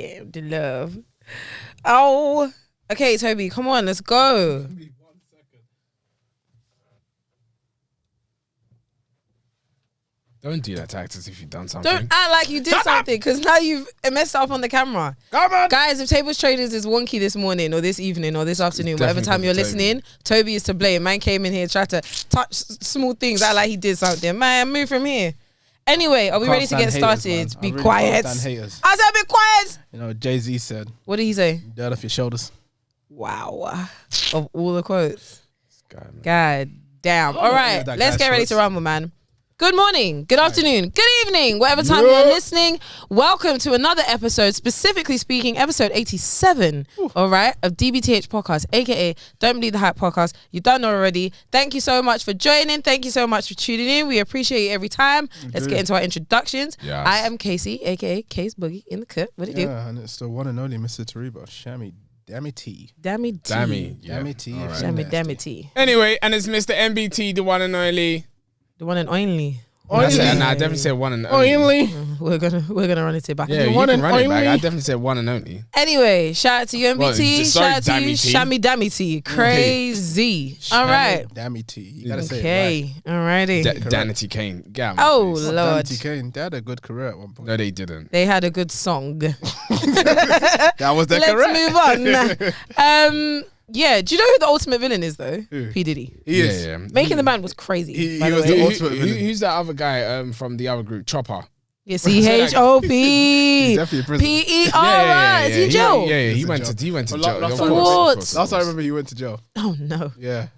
Damn, the love. Oh, okay, Toby, come on, let's go. Don't do that to actors if you've done something. Don't act like you did something, because now you've messed up on the camera. Come on. Guys, if Tables Traders is wonky this morning or this evening or this afternoon, whatever time you're listening, Toby is to blame. Man came in here, tried to touch small things, act like he did something. Man, move from here. Anyway, are we ready to get started? Be quiet. I said be quiet. You know what Jay-Z said? What did he say? Dirt off your shoulders. Wow. Of all the quotes. God damn. All right, let's get ready to rumble, man. Good morning, good afternoon, good evening, whatever time you're listening. Welcome to another episode, specifically speaking, episode 87, all right, of DBTH Podcast, aka Don't Believe the Hype Podcast. You've done already. Thank you so much for joining. Thank you so much for tuning in. We appreciate you every time. Let's get into our introductions. Yes. I am Kesi, aka Case Boogie in the cut. What do you do? And it's the one and only Mr. Tariba, Dammy T. Dammy T. Dammy T. Dammy T. Anyway, and it's Mr. MBT, the one and only. The one and only. I definitely said one and only. We're gonna run it back. Yeah, you can run it back. I definitely said one and only. Anyway, shout out to you, MBT. Shout out to you, Shammy Dammy T. Crazy. All right. Dammy T. You gotta say it right. Alrighty. Danity Kane. Oh Lord. Danity Kane. They had a good career at one point. No, they didn't. They had a good song. That was their career. Let's move on. Yeah, do you know who the ultimate villain is though? Who? P. Diddy. He is. Yeah. Making the band was crazy. He was the ultimate villain. Who's that other guy from the other group? Chopper. Yeah, CHOP. He's definitely in prison. PER. Is he in jail? Yeah, he went to jail. Last time I remember he went to jail. Oh no. Yeah.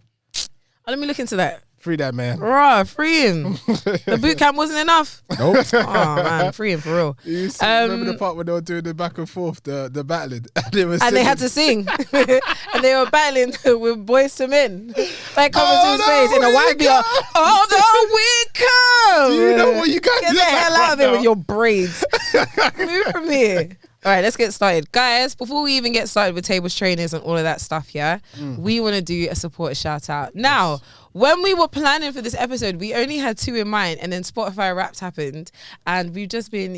Let me look into that. Free that man. Right, free him. The boot camp wasn't enough. Nope. Oh man, free him for real. Remember the part when they were doing the back and forth, the battling, and they had to sing, and they were battling with Boys to Men, like coming to his face in a white beer. Although we come, do you know what you got? Get the hell out of here with your braids. Move from here. All right, let's get started. Guys, before we even get started with tables, trainers and all of that stuff, we want to do a support shout out. Now, when we were planning for this episode, we only had 2 in mind, and then Spotify Wrapped happened, and we've just been,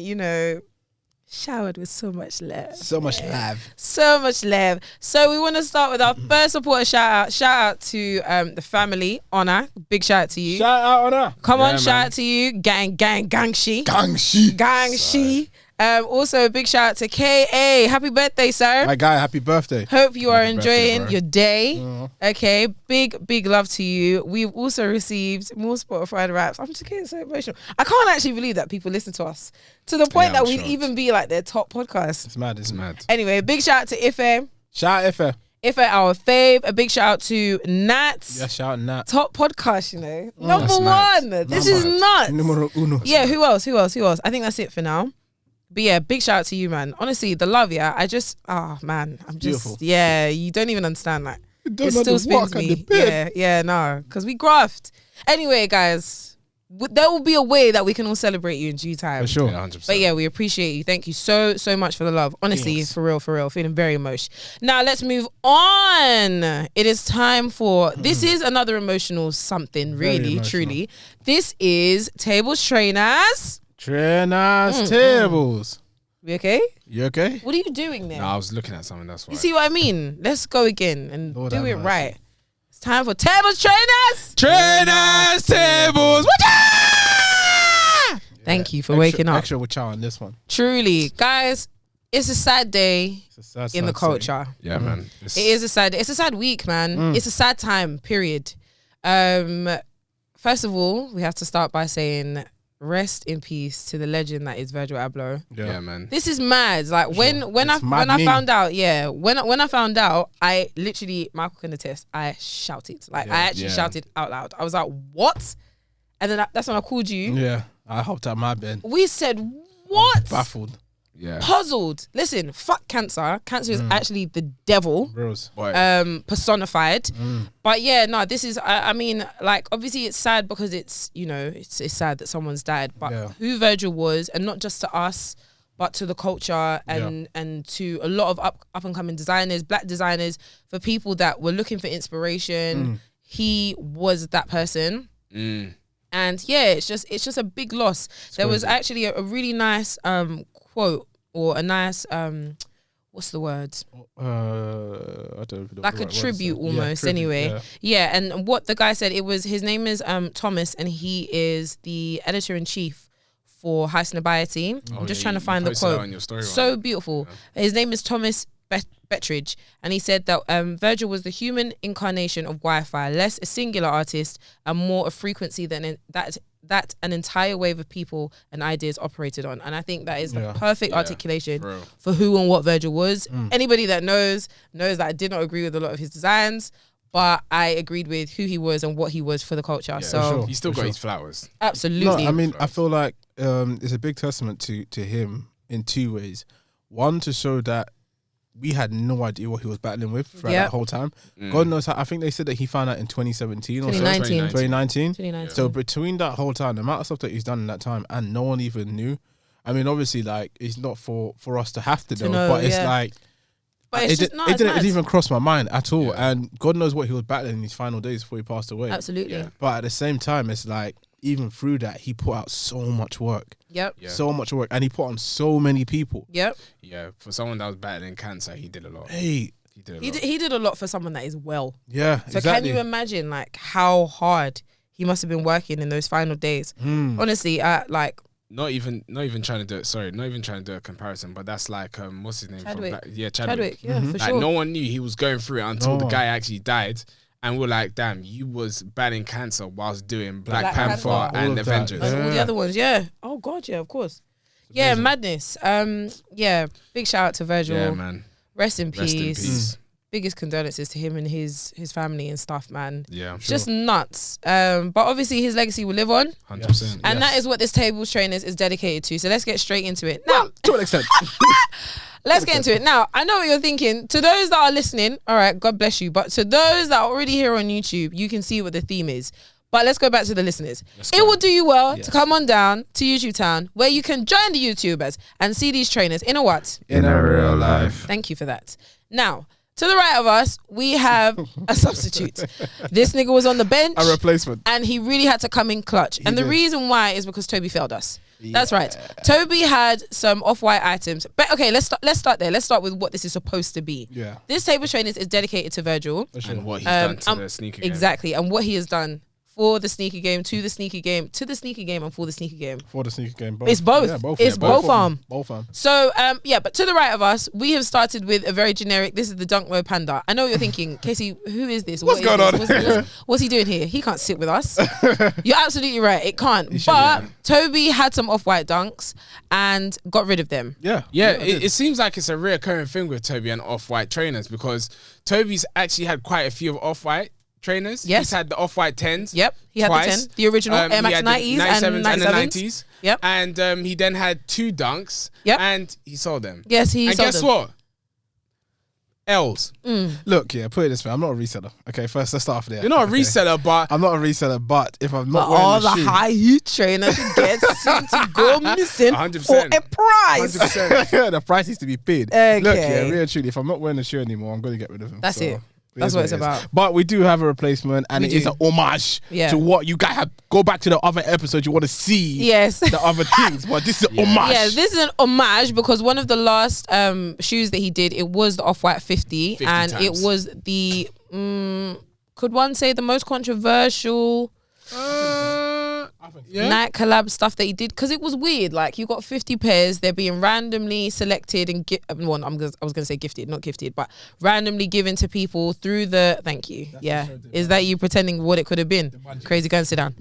showered with so much love. So much love. So much love. So we want to start with our first supporter shout out. Shout out to the family, Honor. Big shout out to you. Shout out Honor. Come on, shout out to you. Gang she. Also, a big shout out to KA. Happy birthday, sir. My guy, happy birthday. Hope you are enjoying your day. Okay, big love to you. We've also received more Spotify raps. I'm just getting so emotional. I can't actually believe that people listen to us to the point that we'd even be like their top podcast. It's mad. Anyway, big shout out to Ife. Shout out Ife. Ife, our fave. A big shout out to Nat. Yeah, shout out Nat. Top podcast, Number one. This is nuts. Numero uno. Yeah, who else? I think that's it for now. But yeah, big shout out to you, man. Honestly, the love, I'm just, beautiful. Yeah, you don't even understand that. It still spins me. No, because we graft. Anyway, guys, there will be a way that we can all celebrate you in due time. For sure. Yeah, 100%. But yeah, we appreciate you. Thank you so much for the love. Honestly, for real. Feeling very emotional. Now, let's move on. It is time for, this is another emotional something, really, truly. This is Tables Trainers. Tables. We okay? You okay? What are you doing there? No, I was looking at something, that's why. You see what I mean? Let's go again and do it right. It's time for Tables Trainers. Tables. Thank you for waking up. Extra with y'all on this one. Truly. Guys, it's a sad day in the culture. Yeah, man. It is a sad day. It's a sad week, man. It's a sad time, period. First of all, we have to start by saying rest in peace to the legend that is Virgil Abloh. Yeah, man. This is mad. Like when I found out, when I found out, I literally, Michael can attest, I shouted. I actually shouted out loud. I was like, what? And then that's when I called you. Yeah, I hopped out my bed. We said, what? I'm baffled. Yeah. Puzzled. Listen, fuck cancer. Cancer is actually the devil. Bros. Personified. But yeah, no, this is, I mean, like, obviously it's sad because it's, it's sad that someone's died. But who Virgil was, and not just to us, but to the culture and to a lot of up and coming designers, black designers, for people that were looking for inspiration. He was that person. And yeah, it's just a big loss. There was actually a really nice quote or a nice what's the word? I don't know. Like a tribute almost. Yeah, anyway. Yeah, and what the guy said, his name is Thomas, and he is the editor-in-chief for High Snobiety. I'm just trying to find the quote. So beautiful. Yeah. His name is Thomas Bettridge, and he said that Virgil was the human incarnation of Wi-Fi, less a singular artist and more a frequency than that an entire wave of people and ideas operated on. And I think that is the perfect articulation for who and what Virgil was. Anybody that knows that I did not agree with a lot of his designs, but I agreed with who he was and what he was for the culture. Yeah, so he still got his flowers. Absolutely. No, I mean, I feel like it's a big testament to him in two ways. One, to show that we had no idea what he was battling with throughout that whole time. God knows how. I think they said that he found out in 2017 or 2019. Yeah. So between that whole time, the amount of stuff that he's done in that time, and no one even knew. I mean, obviously, like, it's not for us to have to know, but it's like, but it didn't even cross my mind at all. Yeah. And God knows what he was battling in his final days before he passed away. Absolutely. Yeah. But at the same time, it's like, even through that, he put out so much work. Yep. Yeah. So much work. And he put on so many people. Yep. Yeah. For someone that was battling cancer, he did a lot. Hey. He did a lot for someone that is well. Yeah, so exactly. Can you imagine, like, how hard he must have been working in those final days? Honestly, like... Not even trying to do it. Sorry, not even trying to do a comparison, but that's like what's his name? Chadwick. Chadwick. Yeah, for sure. Like, no one knew he was going through it until the guy actually died, and we're like, damn, you was battling cancer whilst doing Black Panther and Avengers, and all the other ones. Yeah. Oh God, yeah, of course. Yeah, madness. Yeah, big shout out to Virgil. Yeah, man. Rest in peace. Biggest condolences to him and his family and stuff, man. Yeah, sure. Just nuts. But obviously his legacy will live on. 100%. And that is what this Tables Trainers is dedicated to. So let's get straight into it. Now, to an extent. Let's get into it. Now, I know what you're thinking. To those that are listening, all right, God bless you. But to those that are already here on YouTube, you can see what the theme is. But let's go back to the listeners. It will do you well to come on down to YouTube Town, where you can join the YouTubers and see these trainers in a what? In a real life. Thank you for that. Now, to the right of us, we have a substitute. This nigga was on the bench. A replacement. And he really had to come in clutch. And the reason why is because Tobi failed us. Yeah. That's right. Tobi had some off-white items. But okay, let's start there. Let's start with what this is supposed to be. Yeah. This Tables Trainers is dedicated to Virgil. And what he's done to the sneaker game. Exactly. And what he has done for the sneaker game, to the sneaker game, to the sneaker game, and for the sneaker game. For the sneaker game. Both. It's both. Yeah, both. It's both arm. Both arm. So, but to the right of us, we have started with a very generic, this is the Dunk Low Panda. I know what you're thinking, Kesi, who is this? What's going on? What's he doing here? He can't sit with us. You're absolutely right. It can't. But Tobi had some off-white dunks and got rid of them. Yeah. It seems like it's a reoccurring thing with Tobi and off-white trainers, because Tobi's actually had quite a few of off-white trainers. Yes. He's had the off-white 10s. Yep. He had twice. the 10, the original Air Max 90s and 97s. Yep. And he then had 2 dunks. Yep. And he sold them. Yes, he and sold them. guess what? L's. Look, put it this way. I'm not a reseller. Okay, first let's start off there. You're not a reseller, but... I'm not a reseller, but if I'm not wearing all the high heat trainers get to go missing 100%. for a price. 100%. The price needs to be paid. Okay. Look, really truly, if I'm not wearing the shoe anymore, I'm going to get rid of him. That's it. That's what it's about. But we do have a replacement, and it is an homage to what you guys have. Go back to the other episodes, you want to see the other things. But this is homage. Yeah, this is an homage because one of the last shoes that he did, it was the Off-White 50 and times. It was the, could one say the most controversial night collab stuff that he did, because it was weird. Like, you got 50 pairs, they're being randomly selected and I was gonna say gifted, not gifted, but randomly given to people through the is that you pretending what it could have been? Crazy, go and sit down.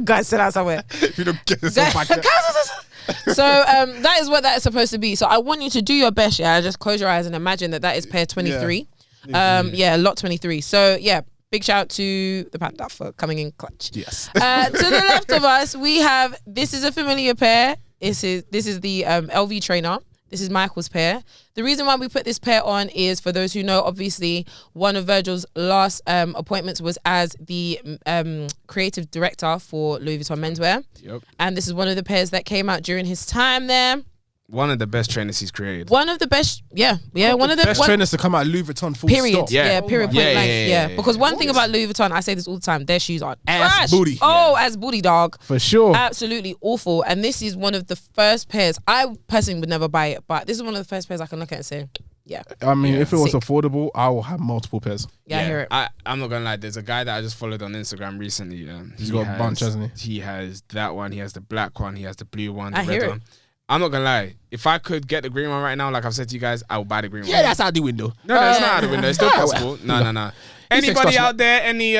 Go and sit down somewhere. If you don't get this back so that is what that is supposed to be. So I want you to do your best. Just close your eyes and imagine that is pair 23. Lot 23. So big shout out to the Panda for coming in clutch. Yes. To the left of us, we have, this is a familiar pair. This is the LV trainer. This is Michael's pair. The reason why we put this pair on is, for those who know, obviously, one of Virgil's last appointments was as the creative director for Louis Vuitton menswear. Yep. And this is one of the pairs that came out during his time there. one of the best trainers he's created. One of the best, one of the best trainers to come out Louis Vuitton full period. stop. Yeah, period. Point blank. Yeah. Because one thing about Louis Vuitton, I say this all the time, their shoes are Ass trash. booty. Oh, as booty, dog. For sure. Absolutely awful. And this is one of the first pairs. I personally would never buy it, but this is one of the first pairs I can look at and say, yeah. I mean, if it was Sick. affordable, I will have multiple pairs. Yeah, I hear it. I'm not gonna lie. There's a guy that I just followed on Instagram recently. He's got a bunch, hasn't he? He has that one. He has the black one. He has the blue one. The I red hear one. it. I'm not gonna lie. If I could get the green one right now, like I've said to you guys, I will buy the green one. Yeah, that's out the window. No, it's not out the window. It's still possible. No. Anybody out there? Any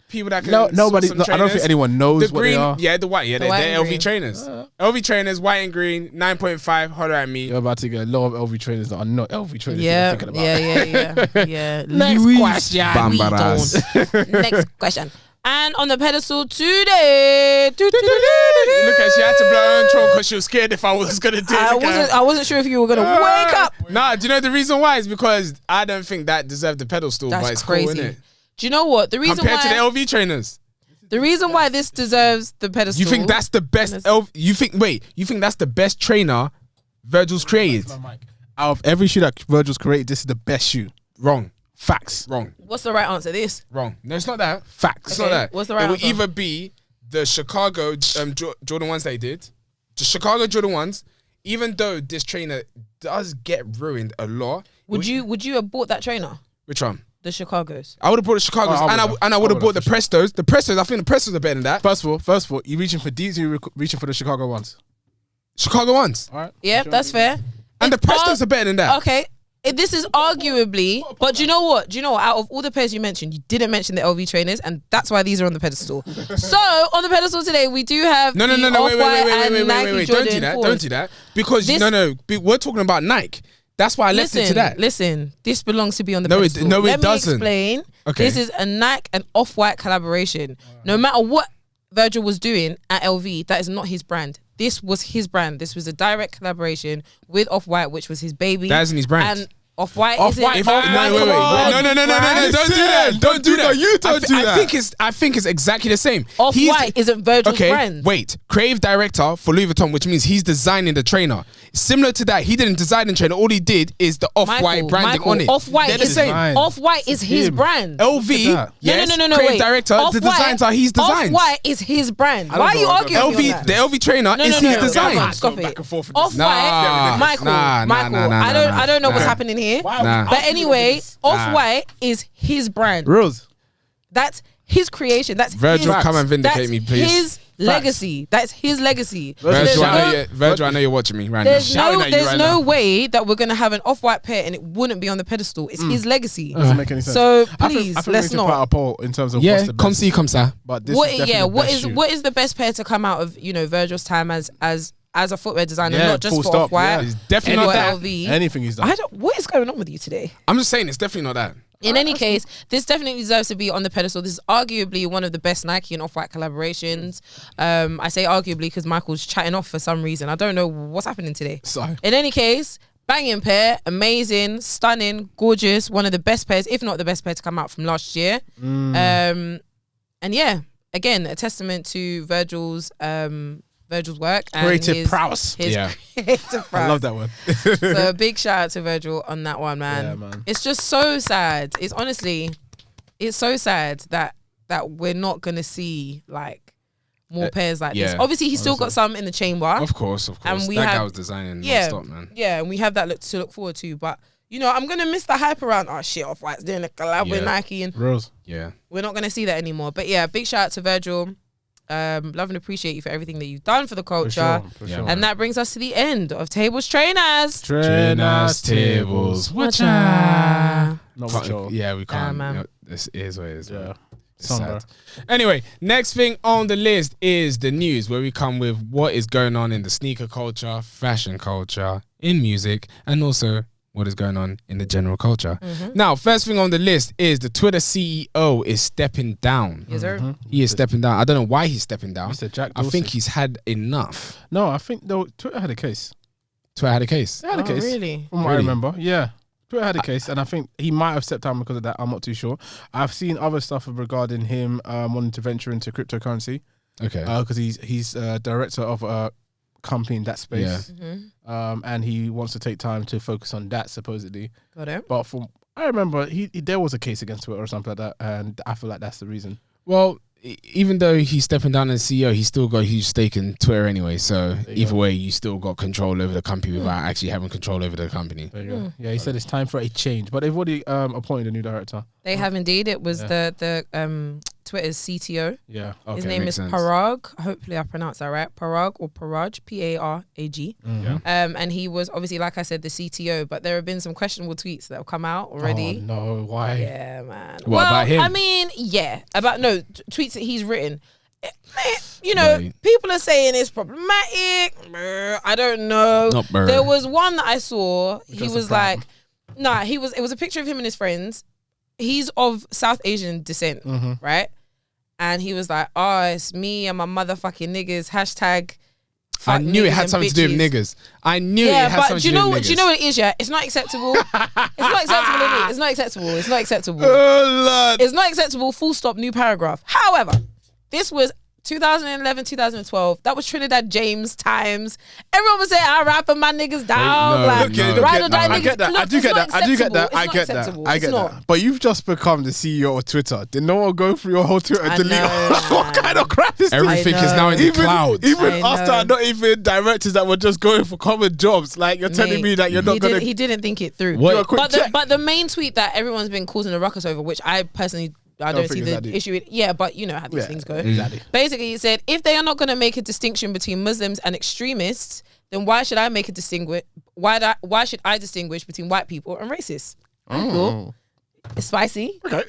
people that can? Nobody. source some I don't think trainers? anyone knows The what green, they are. yeah, the white, yeah, The white they're and LV green. trainers. LV trainers, white and green, 9.5. Holler at me. You're about to get a lot of LV trainers that are not LV trainers. Yeah, that you're thinking about. yeah. Next Louis question. Vuitton. Next question. And on the pedestal today, Look at she had to blow her own throne because she was scared if I was gonna do it. I wasn't sure if you were gonna wake up. Nah, do you know the reason why? It's because I don't think that deserved the pedestal, but That's it's crazy. cool, isn't it? Do you know what? The reason Compared why to the LV trainers. the reason why this deserves the pedestal. You think that's the best you think that's the best trainer Virgil's created? Out of every shoe that Virgil's created, this is the best shoe. Wrong. Facts. Wrong. What's the right answer? This. Wrong. No, it's not that. Facts. It's not that. What's the right It will answer? either be the Chicago Jordan 1s they did. The Chicago Jordan 1s, even though this trainer does get ruined a lot. Would you have bought that trainer? Which one? The Chicago's. I would have bought the Chicago's and I would have bought the Prestos. The Prestos, I think the Prestos are better than that. First of all, you reaching for these, you reaching for the Chicago ones. Chicago 1s. All right. Yeah, that's fair. And the Prestos are better than that. Okay. This is arguably, but do you know what? Out of all the pairs you mentioned, you didn't mention the LV trainers, and that's why these are on the pedestal. So on the pedestal today, we do have No, wait, Don't do that. Don't do that. Because we're talking about Nike. That's why I left it to that. Listen, this belongs to be on the No, pedestal. it Let doesn't. me explain. Okay. This is a Nike and Off-White collaboration. No matter what Virgil was doing at LV, that is not his brand. This was his brand. This was a direct collaboration with Off-White, which was his baby. That isn't his brand. And Off-White isn't. No, don't do that. You don't do that. I think it's exactly the same. Off-White isn't Virgil's brand. Wait. Creative director for Louis Vuitton, which means he's designing the trainer. Similar to that, he didn't design the trainer. All he did is the Off-White branding on it. Off-White They're the is same. Off-White is his brand. LV, yes, No, creative wait. director, the designs are his designs. Off-White is his brand. Why are you arguing with me on that? The LV trainer is his design. Stop Back it. and forth with Off-White, Michael. I don't know what's happening here. But anyway, Off-White is his brand. Rose. That's his creation. That's Virgil, his, come and vindicate me, please. His legacy. That's his legacy. Virgil, I know you're watching me right now. There's no way that we're gonna have an Off-White pair and it wouldn't be on the pedestal. It's his legacy. Doesn't make any sense. So I please, think let's we need to put out a not. poll in terms of what's the Come best. see, come sir. But this What? is definitely Yeah. the What best is shoe. what is the best pair to come out of Virgil's time as a footwear designer, Yeah, not just full for stop, Off-White. yeah. It's definitely or not that. LV. Anything he's done. What is going on with you today? I'm just saying it's definitely not that. In any case, this definitely deserves to be on the pedestal. This is arguably one of the best Nike and Off-White collaborations. I say arguably because Michael's chatting off for some reason. I don't know what's happening today. Sorry. In any case, banging pair, amazing, stunning, gorgeous. One of the best pairs, if not the best pair to come out from last year. And yeah, again, a testament to Virgil's work and Creative prowess. His Yeah. creative prowess. I love that one. So a big shout out to Virgil on that one, man. Yeah, man. It's just so sad. It's so sad that we're not gonna see like more pairs like this. yeah, Obviously, he's still got some in the chamber. Of course. And we that guy have- was designing yeah, non-stop, man. yeah, and we have that to look forward to. But I'm gonna miss the hype around. Oh shit, Off-White's doing a collab with Yeah. Nike, and Rose. Yeah. we're not gonna see that anymore. But yeah, big shout out to Virgil. Love and appreciate you for everything that you've done for the culture. For Yeah, sure. man. And that brings us to the end of Tables Trainers. Trainers, tables. Watcha. Not much. Yeah, we can't. man. This is what it is. Yeah. Man. It's Somewhere. sad. Anyway, next thing on the list is the news, where we come with what is going on in the sneaker culture, fashion culture, in music, and also what is going on in the general culture. Now, first thing on the list is the Twitter CEO is stepping down. Yes, sir. He is stepping down. I don't know why he's stepping down. Mr. Jack I think Dorsey. he's had enough. No, I think though Twitter had a case. Twitter had a case. They had a case. Really? From what I Really? remember. Yeah. Twitter had a case, and I think he might have stepped down because of that. I'm not too sure. I've seen other stuff regarding him wanting to venture into cryptocurrency Okay. because he's director of company in that space. Mm-hmm. And he wants to take time to focus on that, supposedly. Got it. But I remember there was a case against Twitter or something like that, and I feel like that's the reason. Well, even though he's stepping down as CEO, he's still got a huge stake in Twitter anyway. So either way, you still got control over the company without actually having control over the company. There you go. Yeah, he said it's time for a change, but they've already appointed a new director. They have indeed. It was the Twitter's CTO. Yeah. Okay, his name is Parag. Hopefully I pronounced that right. Parag or Paraj, P-A-R-A-G. Mm-hmm. And he was obviously, like I said, the CTO, but there have been some questionable tweets that have come out already. Oh, no, why? Yeah, man. What about him? I mean, yeah, tweets that he's written. You know, people are saying it's problematic. I don't know. There was one that I saw. He was like, it was a picture of him and his friends. He's of South Asian descent, right? And he was like, oh, it's me and my motherfucking niggas, hashtag. I knew it had something to do with niggas. I knew it had something to do with niggas. Do you know what it is, yeah? It's not acceptable. It's not acceptable, is it? It's not acceptable. It's not acceptable. Oh, Lord. It's not acceptable, full stop, new paragraph. However, this was 2011, 2012. That was Trinidad James times. Everyone was saying, I rap and my niggas down. Ride or die niggas. I get that. I get that. But you've just become the CEO of Twitter. Did no one go through your whole Twitter and delete? What kind of crap is this? Everything is now in the cloud. Even us that are not even directors that were just going for common jobs. Like, you're telling me that you're not going to... He didn't think it through. But the main tweet that everyone's been causing a ruckus over, which I personally... I don't see the issue. But you know how these things go. Exactly. Basically, he said, if they are not going to make a distinction between Muslims and extremists, then why should I make a distinguish? Why should I distinguish between white people and racists? Cool. It's spicy. Okay.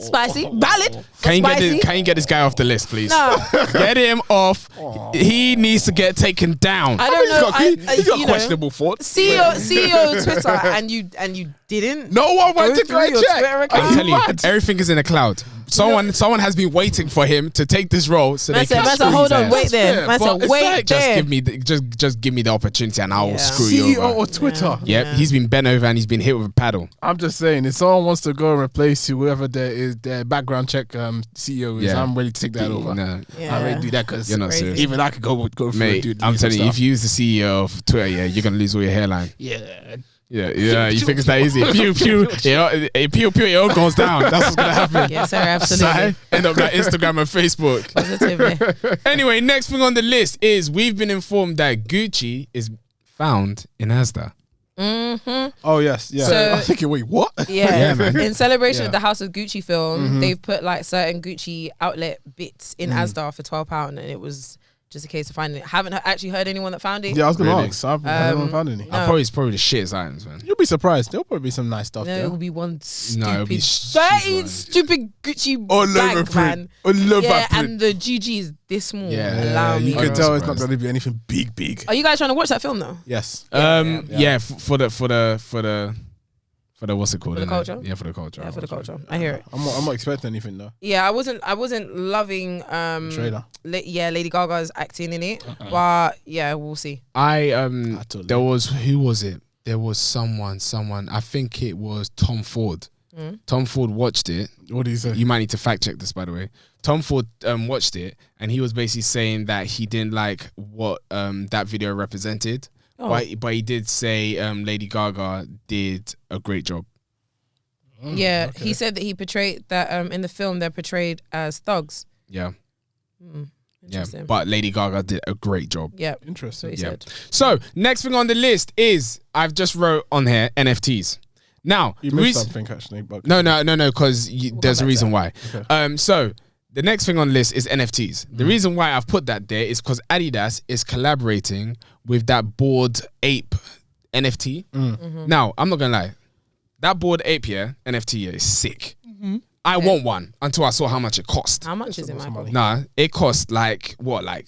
Spicy. Valid. Can you get this guy off the list, please? No. Get him off. He needs to get taken down. I don't know. He's got questionable thoughts. CEO Twitter, and you didn't. No one went to go check. I'm telling you, everything is in the cloud. Someone has been waiting for him to take this role, so they can screw hold his on, ass. wait there. Wait there. Just give me the opportunity, and I will screw you CEO over. of Twitter. Yep, he's been bent over and he's been hit with a paddle. I'm just saying, if someone wants to go and replace whoever their background check CEO is, I'm ready to take that over. No. I'm ready to do that because you're not serious. Even I could go through Mate, dude. I'm telling you, if you use the CEO of Twitter, you're gonna lose all your hairline. Yeah, you think it's that easy? Pew, pew, it all goes down. That's what's gonna happen. Yes, sir, absolutely. End up like Instagram and Facebook. Positively. Anyway, next thing on the list is we've been informed that Gucci is found in Asda. Oh yes, yeah. So, I'm thinking, wait, what? Yeah, man. In celebration of the House of Gucci film, they've put like certain Gucci outlet bits in Asda for £12, and it was just a case of finding it. Haven't actually heard anyone that found it. Yeah, I was gonna ask. I haven't found any. No. It's probably the shittest items, man. You'll be surprised. There'll probably be some nice stuff there. It will be one stupid, it'll be stupid Gucci bag, man. And the GG is this small. Allow me. You can tell it's not going to be anything big. Are you guys trying to watch that film though? Yes. For the what's it called? For the culture? Yeah, for the culture. Yeah, for the culture. I hear it. I'm not expecting anything though. Yeah, I wasn't loving trailer. Lady Gaga's acting in it. But yeah, we'll see. There was someone, I think it was Tom Ford. Tom Ford watched it. What did he say? You might need to fact check this, by the way. Tom Ford watched it, and he was basically saying that he didn't like what that video represented. But he did say Lady Gaga did a great job. Yeah, okay. He said that he portrayed that in the film they're portrayed as thugs. Yeah. But Lady Gaga did a great job. Yeah, interesting. Said. So next thing on the list is I've just wrote on here NFTs. Now you missed something actually. But no, because there's a reason why. Okay. So the next thing on the list is NFTs. The reason why I've put that there is because Adidas is collaborating with that Bored Ape NFT. Now, I'm not going to lie. That Bored Ape NFT is sick. I want one until I saw how much it cost. How much is it, Michael? Nah, it cost like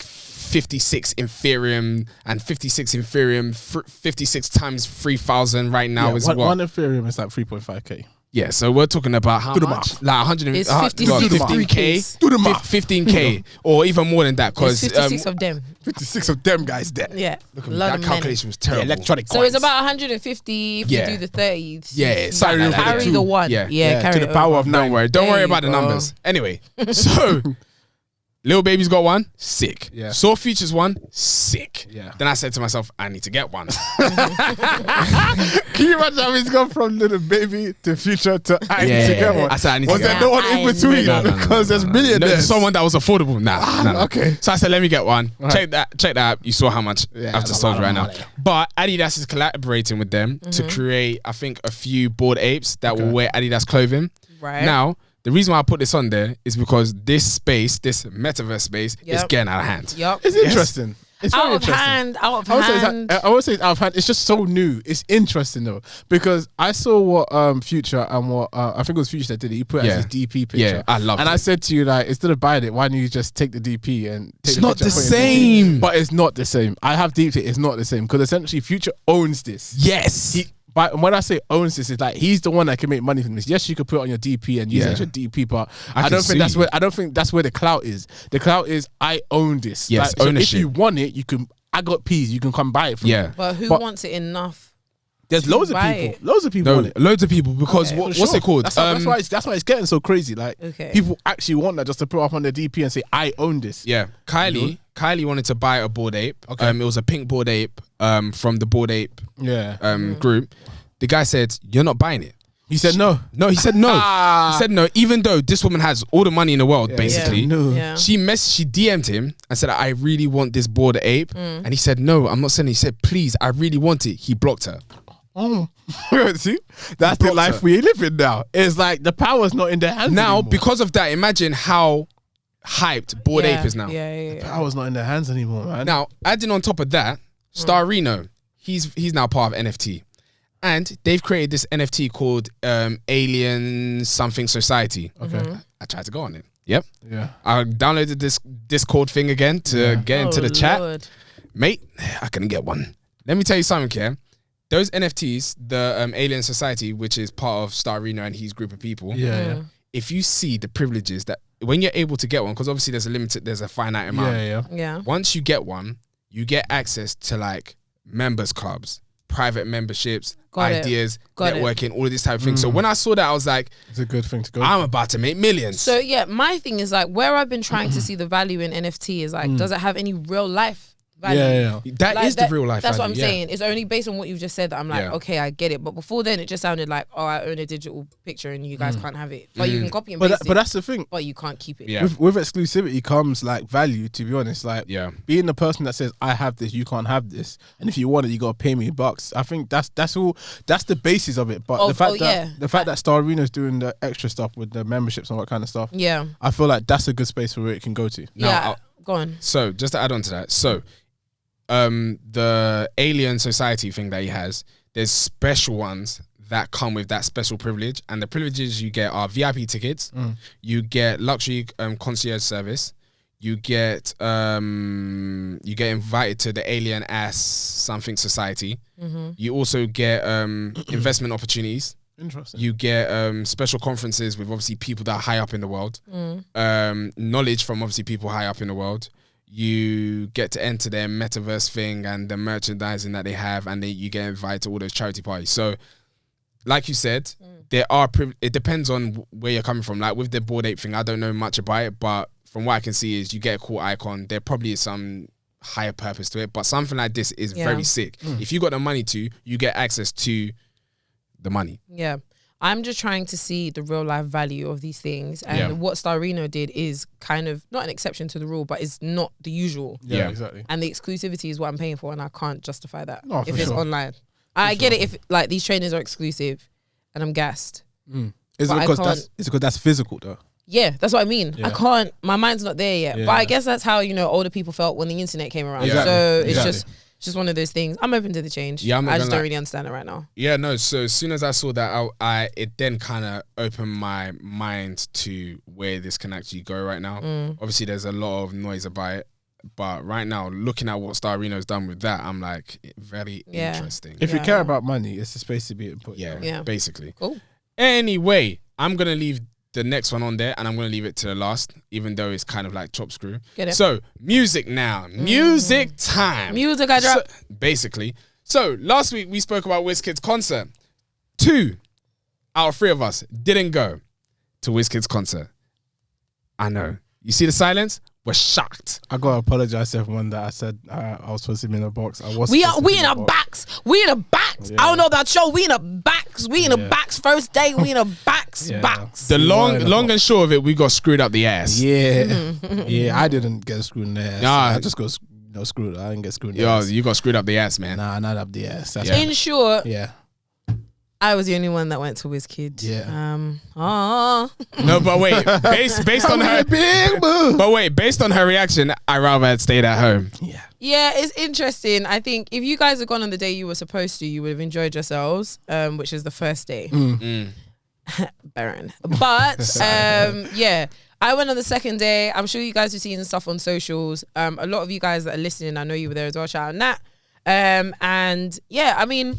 56 Ethereum, and 56 Ethereum, 56 times 3,000 right now is what? One Ethereum is like 3.5k. Yeah, so we're talking about how much? Like 15K. 15K, or even more than that. Because 56 of them. 56 of them guys there. Yeah, that calculation was terrible. Electronic. So it's about 150 if you do the 30. Yeah, carry the one. Yeah, carry to the power of 9. Don't worry about the numbers. Anyway, so Lil Baby's got one, sick. Yeah. Saw Future's one, sick. Yeah. Then I said to myself, I need to get one. Can you imagine how he's gone from Little Baby to Future to I need to get one? I said I need to Was get there one. no one in between? Because there's millionaires. Someone that was affordable. Nah. Okay. So I said, let me get one. Right. Check that out. You saw how much I've just sold right now. But Adidas is collaborating with them to create, I think, a few Bored Apes that will wear Adidas clothing. Right. Now, the reason why I put this on there is because this space, this metaverse space, is getting out of hand. It's interesting. It's very interesting. Out of hand. I would say it's out of hand. It's just so new. It's interesting though, because I saw what Future and what I think it was Future that did it. He put it as his DP picture. Yeah, I love it. And I said to you, like, instead of buying it, why don't you just take the DP and take It's the not picture the and put it in same. DP? But it's not the same. I have deeped it. It's not the same because essentially Future owns this. Yes. But when I say owns this, it's like he's the one that can make money from this. Yes, you could put it on your DP and use it as your DP, but I don't think that's where the clout is. The clout is I own this. Yes, like, ownership. So if you want it, you can. I got peas. You can come buy it from me. But who wants it enough? There's loads of people. Loads of people want it. Loads of people because what's it called? That's why it's getting so crazy. Like people actually want that just to put up on their DP and say I own this. Yeah, Kylie wanted to buy a Bored Ape. Okay. It was a pink Bored Ape from the Bored Ape group. The guy said, "You're not buying it." He said no. No, he said no. He said no. Even though this woman has all the money in the world, basically, she DM'd him and said, "I really want this Bored Ape," and he said, "No, I'm not sending." He said, "Please, I really want it." He blocked her. Oh, see, that's the life we live in now. It's like the power's not in their hands now anymore. Because of that. Imagine how hyped Bored Ape is now. The power's not in their hands anymore, man. Now, adding on top of that, Starino, he's now part of NFT. And they've created this NFT called Alien Something Society. Okay. I tried to go on it. Yep. Yeah. I downloaded this Discord thing again to get into the chat. Mate, I couldn't get one. Let me tell you something, yeah. Those NFTs, the Alien Society, which is part of Starino and his group of people. Yeah. If you see the privileges that when you're able to get one, because obviously there's a finite amount. Yeah. Once you get one, you get access to like members clubs, private memberships, ideas, networking, all of this type of thing. So when I saw that, I was like, it's a good thing to go. I'm about to make millions. So yeah, my thing is like where I've been trying to see the value in NFT is like, does it have any real life value? That is the real life that's value. What I'm saying. It's only based on what you've just said that I'm like, okay, I get it. But before then, it just sounded like, oh, I own a digital picture and you guys can't have it. But you can copy and paste it. But that's the thing. But you can't keep it. Yeah. With exclusivity comes like value, to be honest. Like being the person that says, I have this, you can't have this. And if you want it, you got to pay me bucks. I think that's the basis of it. But the fact that Starino's doing the extra stuff with the memberships and what kind of stuff. Yeah. I feel like that's a good space where it can go to. Now, go on. So just to add on to that. So the Alien Society thing that he has, there's special ones that come with that special privilege, and the privileges you get are VIP tickets, you get luxury concierge service, you get invited to the Alien Something Society, you also get investment opportunities. Interesting. You get special conferences with obviously people that are high up in the world, knowledge from obviously people high up in the world. You get to enter their metaverse thing and the merchandising that they have, and you get invited to all those charity parties. So, like you said, it depends on where you're coming from. Like with the Bored Ape thing, I don't know much about it, but from what I can see is you get a cool icon. There probably is some higher purpose to it, but something like this is very sick. If you got the money you get access to the money. Yeah. I'm just trying to see the real life value of these things, and what Starino did is kind of not an exception to the rule, but it's not the usual. Yeah, exactly. And the exclusivity is what I'm paying for, and I can't justify that if it's online. I get it if like these trainers are exclusive, and I'm gassed. Is it because that's physical though? Yeah, that's what I mean. I can't. My mind's not there yet. But I guess that's how older people felt when the internet came around. Exactly. So it's just one of those things. I'm open to the change. Yeah, I just don't really understand it right now. Yeah, no. So as soon as I saw that, it then kind of opened my mind to where this can actually go right now. Obviously, there's a lot of noise about it, but right now, looking at what Starino's done with that, I'm like, very interesting. If you care about money, it's a space to be input. Yeah, basically. Cool. Anyway, I'm gonna leave the next one on there, and I'm going to leave it to the last, even though it's kind of like chop screw. Get it? So, music now. Music time. Music I drop. Basically. So, last week we spoke about Wizkid's concert. 2 out of 3 of us didn't go to Wizkid's concert. I know. You see the silence? were shocked. I gotta apologize to everyone that I said I was supposed to be in a box. We in a box. We in a box. Yeah. I don't know about y'all. We in a box. We in a box. First day, we in a box. Box. The long and short of it, we got screwed up the ass. Yeah, yeah. I didn't get screwed in the ass. Nah, I just got screwed. I didn't get screwed in the ass. You got screwed up the ass, man. Nah, not up the ass. That's in short, yeah. I was the only one that went to WizKid. Yeah. No, but wait. Based on her, based on her reaction, I rather had stayed at home. Yeah. Yeah, it's interesting. I think if you guys had gone on the day you were supposed to, you would have enjoyed yourselves, which is the first day. Baron. But yeah, I went on the second day. I'm sure you guys have seen stuff on socials. A lot of you guys that are listening, I know you were there as well. Shout out Nat. And yeah, I mean,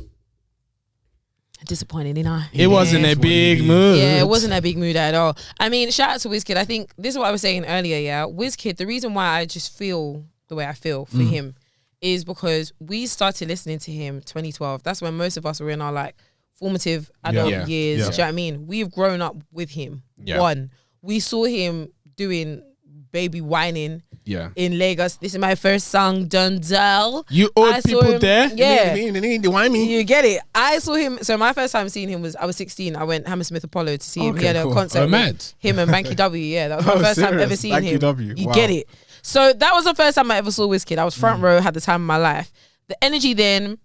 disappointed, It wasn't a big mood. Yeah, it wasn't a big mood at all. I mean, shout out to WizKid. I think this is what I was saying earlier. Yeah, WizKid. The reason why I just feel the way I feel for him is because we started listening to him 2012. That's when most of us were in our like formative adult years. Do you know what I mean? We've grown up with him. One, we saw him doing Baby Whining. Yeah. In Lagos. This is my first song, Dundal. You old people there? Yeah. You get it. I saw him. So my first time seeing him was, I was 16. I went Hammersmith Apollo to see him. He had a concert with him and Banky W. Yeah, that was my first time ever seeing him. You get it. So that was the first time I ever saw WizKid. I was front row, had the time of my life. The energy then,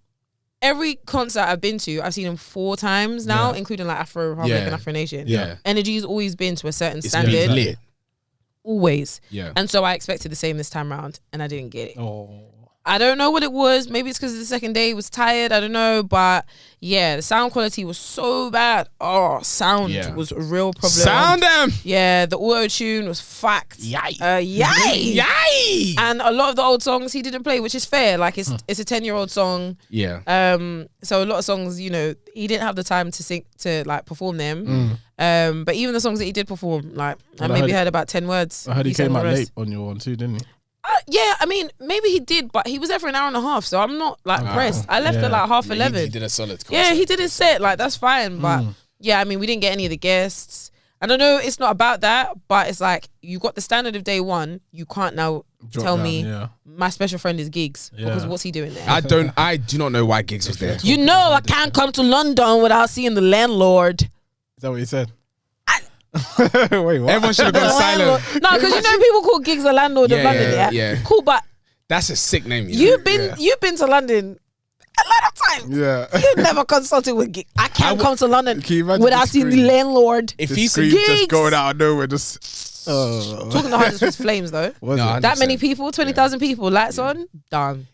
every concert I've been to, I've seen him 4 times now, including like Afro Republic and Afro Nation. Yeah. Energy's always been to a certain standard. Lit. Always. Yeah. And so I expected the same this time around and I didn't get it. Oh. I don't know what it was. Maybe it's because the second day was tired. I don't know. But yeah, the sound quality was so bad. Oh, sound was a real problem. Sound them. Yeah, the auto-tune was fucked. Yay. Yay. And a lot of the old songs he didn't play, which is fair. Like it's a 10-year-old song. Yeah. So a lot of songs, you know, he didn't have the time to sing, to like perform them. But even the songs that he did perform, like I maybe heard about 10 words. I heard he came out late on your one too, didn't he? Yeah, I mean, maybe he did, but he was there for an hour and a half, so I'm not like pressed. I left at like 11:30. He did a solid concert. Yeah, he did his set, like that's fine. But yeah, I mean, we didn't get any of the guests. I don't know, it's not about that, but it's like you got the standard of day one. You can't now tell me my special friend is Gigs because what's he doing there? I do not know why Gigs was there. You know, I can't come to London without seeing the landlord. Is that what he said? Wait, what? Everyone should have gone silent. No, because you know people call Gigs the landlord of London. Yeah, cool, but that's a sick name. You've been to London a lot of times. Yeah, you've never consulted with Gigs. I can't come to London without seeing the landlord. If he's just going out of nowhere, just talking to hundreds with flames though. That many people, 20,000 people, lights on, done.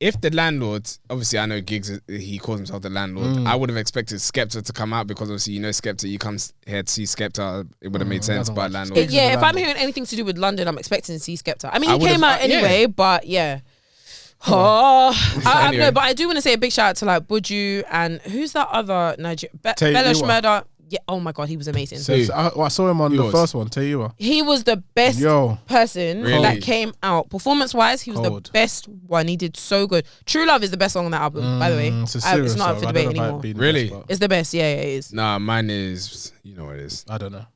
If the landlord, obviously I know Gigs, he calls himself the landlord. I would have expected Skepta to come out because obviously you know Skepta, you come here to see Skepta, it would have made sense. But landlord, if I'm hearing anything to do with London, I'm expecting to see Skepta. I mean, he came out anyway, but yeah. I know, but I do want to say a big shout out to like Buju and who's that other Nigerian Bella Shmurda. Yeah, oh my god, he was amazing. So I saw him on the first one, Teiwa. He was the best person that came out. Performance wise, he was the best one. He did so good. True Love is the best song on that album, by the way. It's not up for debate anymore. Really? It's the best, yeah, it is. Nah, mine is, you know what it is. I don't know.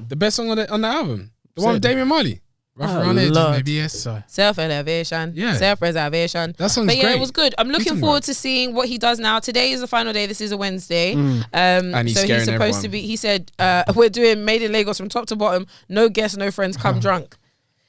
The best song on the album? The one with Damian Marley. Rough around edges, maybe yes. Self-elevation, self-preservation. That song's great. But yeah, it was good. I'm looking forward to seeing what he does now. Today is the final day. This is a Wednesday. And he's so he's supposed to be, he said, we're doing Made in Lagos from top to bottom. No guests, no friends, come drunk.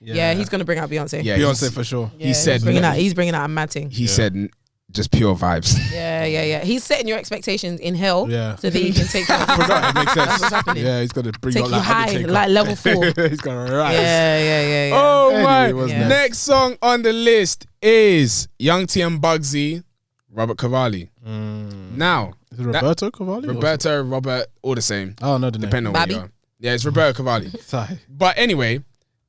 Yeah, he's going to bring out Beyonce. Yeah, Beyonce for sure. Yeah, he's bringing out a mad thing. He said just pure vibes. Yeah. He's setting your expectations in hell so that he can take you. I forgot, it makes sense. That's what's happening. Yeah, he's going to bring take you high, like level 4. He's going to rise. Yeah. Oh my. Next song on the list is Young T and Bugsy, Robert Cavalli. Now. Is it Roberto Cavalli? Robert, all the same. Oh, no, the name. Depending on where you are. Yeah, it's Roberto Cavalli. Sorry. But anyway,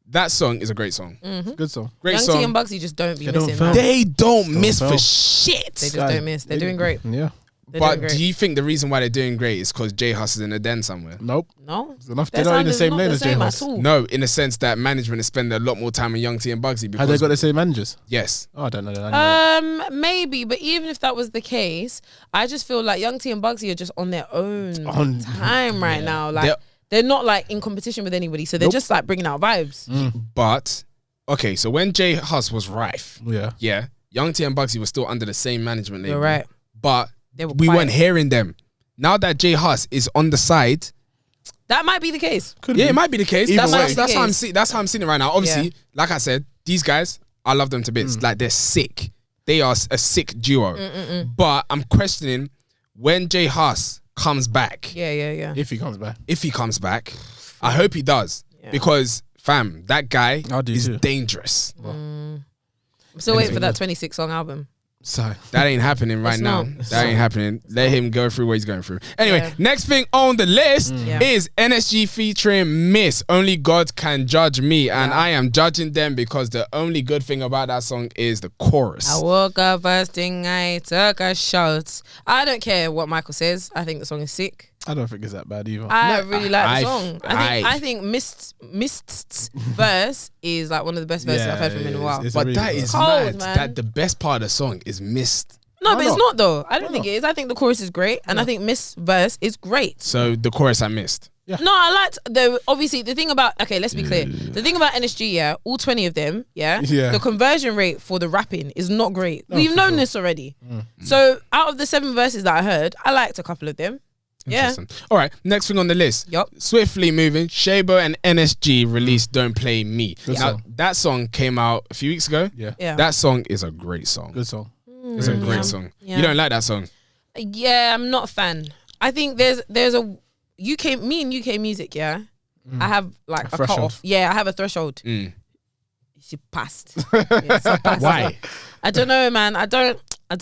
that song is a great song. Good song. Great Young song. T and Bugsy just don't be missing. They don't miss for shit. They just don't miss. They're doing great. Yeah. But do you think the reason why they're doing great is because J Hus is in a den somewhere? Nope. No. They're not in the same lane as J Hus. No, in the sense that management is spending a lot more time with Young T and Bugsy. Have they got the same managers? Yes. Oh, I don't know that. Maybe, but even if that was the case, I just feel like Young T and Bugsy are just on their own time right now. Like They're not like in competition with anybody, so they're just like bringing out vibes. But okay, so when J Hus was rife, yeah, Young T and Bugsy were still under the same management label. You're right. But we weren't hearing them. Now that J Hus is on the side, that might be the case. It might be the case. That's how I'm seeing. That's how I'm seeing it right now. Obviously, like I said, these guys, I love them to bits. Like they're sick. They are a sick duo. But I'm questioning when J Hus comes back. Yeah. If he comes back, I hope he does because fam, that guy is dangerous. I'm still waiting for that 26 song album. So that ain't happening right now. That ain't happening. Let him go through what he's going through. Anyway, next thing on the list is NSG featuring Miss. Only God Can Judge Me, and I am judging them because the only good thing about that song is the chorus. I woke up first thing, I took a shot. I don't care what Michael says. I think the song is sick. I don't think it's that bad either. I really like the song. I think Mist's verse is like one of the best verses I've heard from him in a while. But really that is mad. That the best part of the song is Mist. No, but it's not though. I don't think it is. I think the chorus is great, and I think Mist's verse is great. So the chorus I missed. Yeah. No, I liked obviously the thing about let's be clear. The thing about NSG, all 20 of them, the conversion rate for the rapping is not great. We've known this already. So out of the 7 verses that I heard, I liked a couple of them. Interesting. All right, next thing on the list. Swiftly moving, Shabo and NSG released Don't Play Me. Now, that song came out a few weeks ago. Yeah. That song is a great song. Good song. It's a great song. Yeah. You don't like that song? Yeah, I'm not a fan. I think there's a UK music, I have like a cutoff. Yeah, I have a threshold. She passed. Why? I don't know, man. I don't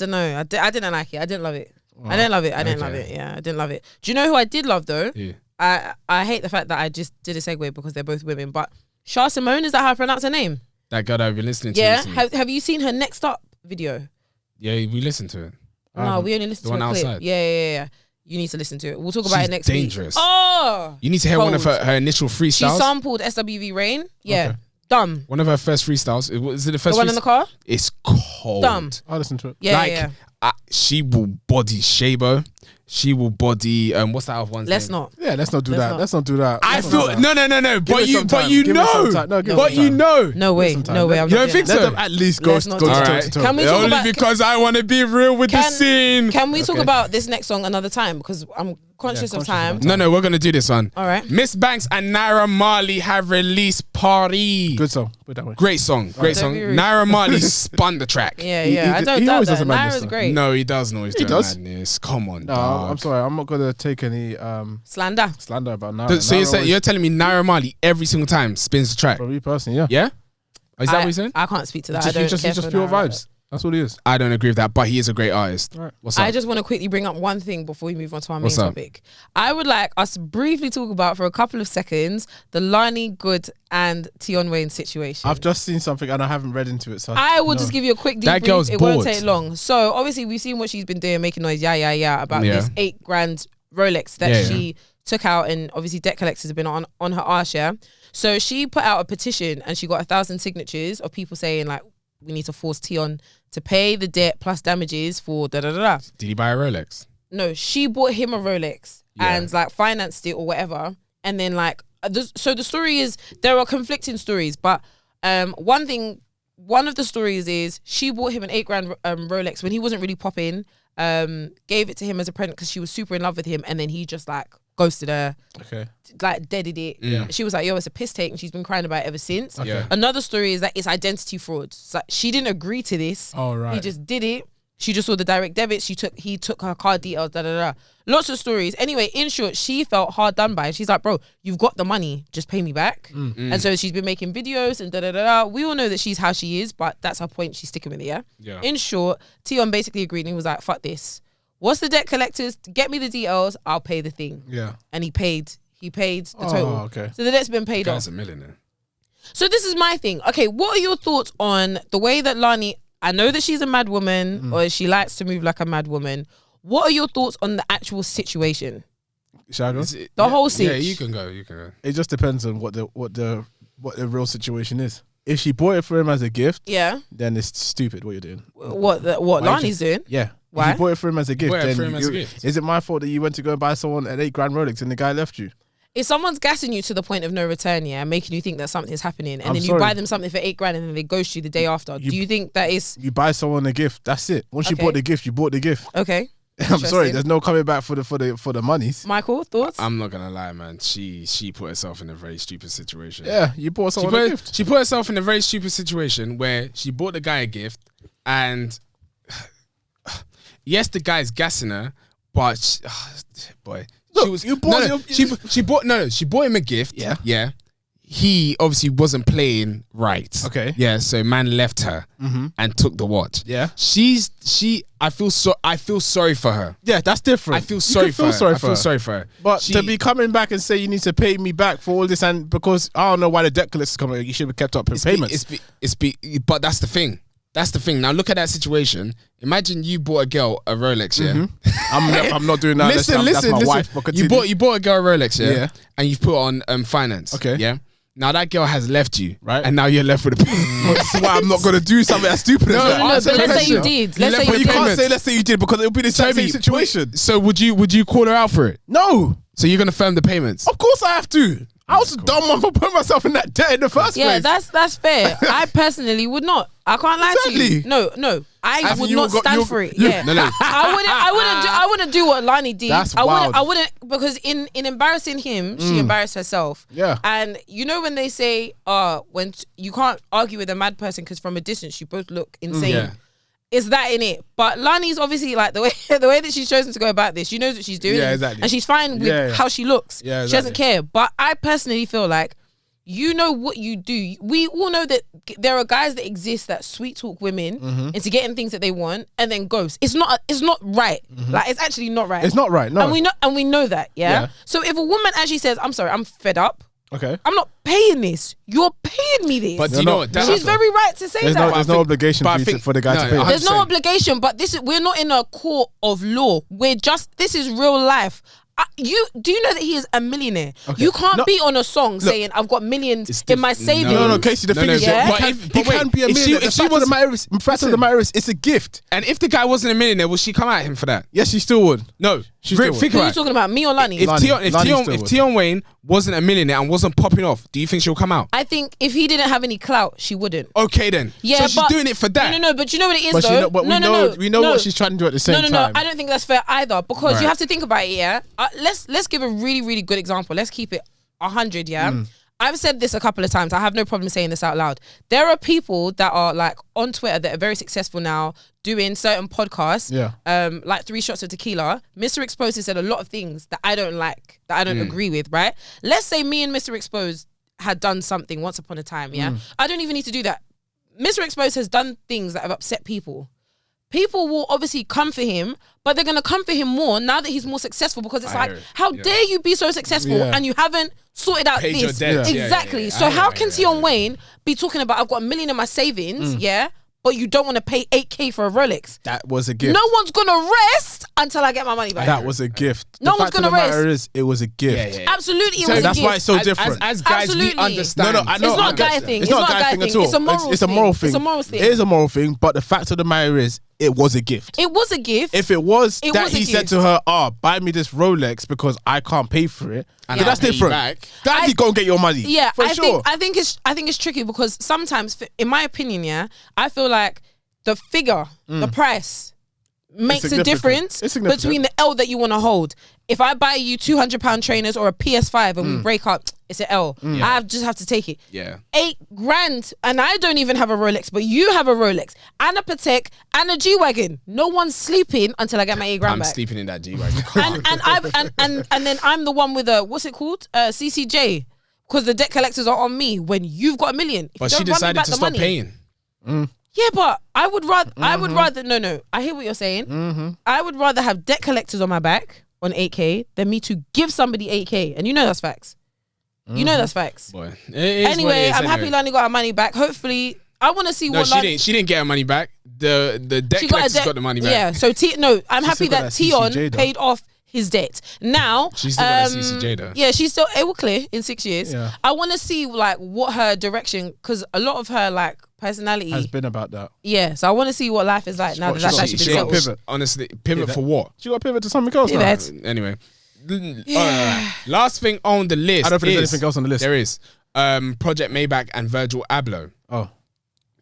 know. I didn't like it. I didn't love it. I didn't love it. I didn't love it. Yeah, I didn't love it. Do you know who I did love though? Yeah. I hate the fact that I just did a segue because they're both women. But Shah Simone, is that how I pronounce her name? That girl that I've been listening to. Yeah. Have you seen her Next Up video? Yeah, we listened to it. No, we only listened to a clip. Outside. Yeah. You need to listen to it. We'll talk about it next dangerous. week. Oh, you need to hear one of her initial freestyles. She sampled SWV Rain. Yeah. Okay. Dumb. One of her first freestyles. Is it the first? The one in the car? It's cold. Dumb. I'll listen to it. Yeah. She will body Shabo. She will body what's that other one? Let's not do that. Let's not do that. I feel no. But you know. No way. You don't think so? Let them at least go to toe. Can we talk about because I want to be real with the scene. Can we talk about this next song another time because I'm conscious of time. No, we're gonna do this one. All right. Miss Banks and Naira Marley have released Party. Good song. Put it that way. Great song. Naira Marley spun the track. Yeah. I don't doubt that. Naira's great. No, he does know he's doing madness. Come on, dog. I'm sorry. I'm not gonna take any slander about Naira. So you're telling me Naira Marley every single time spins the track? For me personally, yeah. Is that what you're saying? I can't speak to that. He's just pure vibes. That's what he is. I don't agree with that, but he is a great artist. Right. What's up? I just want to quickly bring up one thing before we move on to our main topic. I would like us to briefly talk about for a couple of seconds the Lani Good and Tion Wayne situation. I've just seen something and I haven't read into it, so I will just give you a quick debrief. That girl's bored. Won't take long. So obviously we've seen what she's been doing, making noise, about this $8,000 Rolex that she took out, and obviously debt collectors have been on her arse. So she put out a petition and she got 1,000 signatures of people saying like, we need to force Tion to pay the debt plus damages for da-da-da-da. Did he buy a Rolex? No, she bought him a Rolex and like financed it or whatever. And then like, so the story is, there are conflicting stories, but one of the stories is she bought him an $8,000 Rolex when he wasn't really popping, gave it to him as a present because she was super in love with him, and then he just like ghosted her, like deaded it. Yeah. She was like, yo, it's a piss take, and she's been crying about it ever since. Another story is that it's identity fraud. So like, she didn't agree to this. He just did it. She just saw the direct debits. He took her card details, Lots of stories. Anyway, in short, she felt hard done by. She's like, bro, you've got the money, just pay me back. And so she's been making videos and We all know that she's how she is, but that's her point. She's sticking with it, yeah? In short, Tion basically agreed and he was like, fuck this. What's the debt collectors? Get me the details. I'll pay the thing. Yeah. And he paid the total. Okay. So the debt's been paid off. Guy's a millionaire. So this is my thing. Okay, what are your thoughts on the way that Lani, I know that she's a mad woman or she likes to move like a mad woman. What are your thoughts on the actual situation? Shall I go? The whole scene. Yeah, you can go. It just depends on what the real situation is. If she bought it for him as a gift, then it's stupid what you're doing. What Lani's doing? Yeah. Why? If you bought it for him as a gift, is it my fault that you went to go and buy someone an $8,000 Rolex and the guy left you? if someone's gassing you to the point of no return, yeah, making you think that something's happening, and then you buy them something for $8,000 and then they ghost you the day after, do you think that is... You buy someone a gift, that's it. Once you bought the gift, you bought the gift. Okay. I'm sorry, there's no coming back for the monies. Michael, thoughts? I'm not gonna lie, man. She put herself in a very stupid situation. Yeah, you bought someone a gift. She put herself in a very stupid situation where she bought the guy a gift, and yes, the guy's gassing her, but boy, look, she bought him a gift. Yeah. He obviously wasn't playing right. Okay. Yeah, so man left her and took the watch. Yeah. I feel sorry for her. Yeah, that's different. I feel sorry for her. I feel sorry for her. But to be coming back and say you need to pay me back for all this, and because I don't know why the debt collector's coming, you should have kept up with payments. But that's the thing. That's the thing. Now look at that situation. Imagine you bought a girl a Rolex, yeah? I'm not doing that. Listen. That's my wife. But you bought a girl a Rolex, yeah? And you've put on finance. Okay. Yeah. Now that girl has left you, right? And now you're left with a This is why I'm not gonna do something as stupid as that. No, but let's say you did. You can't say let's say you did because it'll be the same situation. So would you call her out for it? No. So you're gonna firm the payments? Of course I have to. I was a dumb one for putting myself in that debt in the first place. Yeah, that's fair. I personally would not. I can't lie to you. No. I would not stand for it. Yeah. No. I wouldn't do what Lani did. That's wild. I wouldn't because in embarrassing him, she embarrassed herself. Yeah. And you know when they say, when you can't argue with a mad person because from a distance you both look insane. Yeah. Is that in it? But Lani's obviously like the way that she's chosen to go about this. She knows what she's doing. Yeah, exactly. And she's fine with how she looks. Yeah, exactly. She doesn't care. But I personally feel like you know what you do. We all know that there are guys that exist that sweet talk women into getting things that they want and then ghost. It's not right. Like it's actually not right. It's not right. No. And we know that. Yeah. So if a woman actually says, "I'm sorry, I'm fed up. Okay. I'm not paying this. You're paying me this." But do you know what? She's very right to say that. There's no obligation for the guy to pay. There's no obligation, but we're not in a court of law. This is real life. Do you know that he is a millionaire? Okay. You can't be on a song saying I've got millions in my savings. No, Kesi, the thing is, he can be a millionaire. The fact of the matter is, it's a gift. And if the guy wasn't a millionaire, would she come at him for that? Yes, she still would. No, Who are you talking about? Me or Lani? If Tion Wayne wasn't a millionaire and wasn't popping off, do you think she'll come out? I think if he didn't have any clout, she wouldn't. Okay then. Yeah, so she's doing it for that. No, but you know what it is though? We know what she's trying to do at the same time. No, I don't think that's fair either because you have to think about it, yeah? Let's give a really, really good example. Let's keep it 100, yeah? I've said this a couple of times. I have no problem saying this out loud. There are people that are like on Twitter that are very successful now doing certain podcasts. Yeah. Like 3 Shots of Tequila. Mr. Exposed has said a lot of things that I don't like, that I don't agree with, right? Let's say me and Mr. Exposed had done something once upon a time, yeah? I don't even need to do that. Mr. Exposed has done things that have upset people. People will obviously come for him, but they're going to come for him more now that he's more successful because it's how dare you be so successful and you haven't sorted out Paid this. your debts. Exactly. So how can Tion Wayne be talking about I've got $1 million in my savings, but you don't want to pay $8,000 for a Rolex? That was a gift. No one's going to rest until I get my money back. That was a gift. No one's going to rest. It was a gift. Yeah. Absolutely, it was a gift. That's why it's so different. As guys, we understand. No, I know. It's not a guy thing. It's not a guy thing at all. It's a moral thing. It's a moral thing. It's a moral thing. It is a moral thing, but the fact of the matter is, it was a gift. It was a gift. If it was that he said to her, buy me this Rolex because I can't pay for it, and that's different. Daddy go and get your money. Yeah, for sure. I think it's tricky because sometimes, in my opinion, I feel like the figure, the price makes a difference between the L that you want to hold. If I buy you £200 trainers or a PS5 and we break up, it's an L. I just have to take it. Yeah. $8,000 and I don't even have a Rolex, but you have a Rolex and a Patek and a G-Wagon. No one's sleeping until I get my $8,000 back. I'm sleeping in that G-Wagon. and then I'm the one with a, what's it called? CCJ. Because the debt collectors are on me when you've got $1 million. But she decided to stop paying. Yeah, but I would rather, no, I hear what you're saying. I would rather have debt collectors on my back on $8,000 than me to give somebody $8,000. And you know that's facts. You know that's facts. Boy, anyway, I'm happy Lani got her money back. Hopefully, I want to see what Lani... She didn't get her money back. The debt collectors got the money back. Yeah, so I'm happy that Tion paid off his debt. Now she's still got a CCJ though. Yeah, she's still, it will clear in 6 years. Yeah. I want to see like what her direction, because a lot of her like personality has been about that. Yeah, so I want to see what life is like now that that's actually been settled. Honestly, pivot for what? She got to pivot to something else now. Anyway, Last thing on the list. I don't think there's anything else on the list. There is Project Maybach and Virgil Abloh. Oh,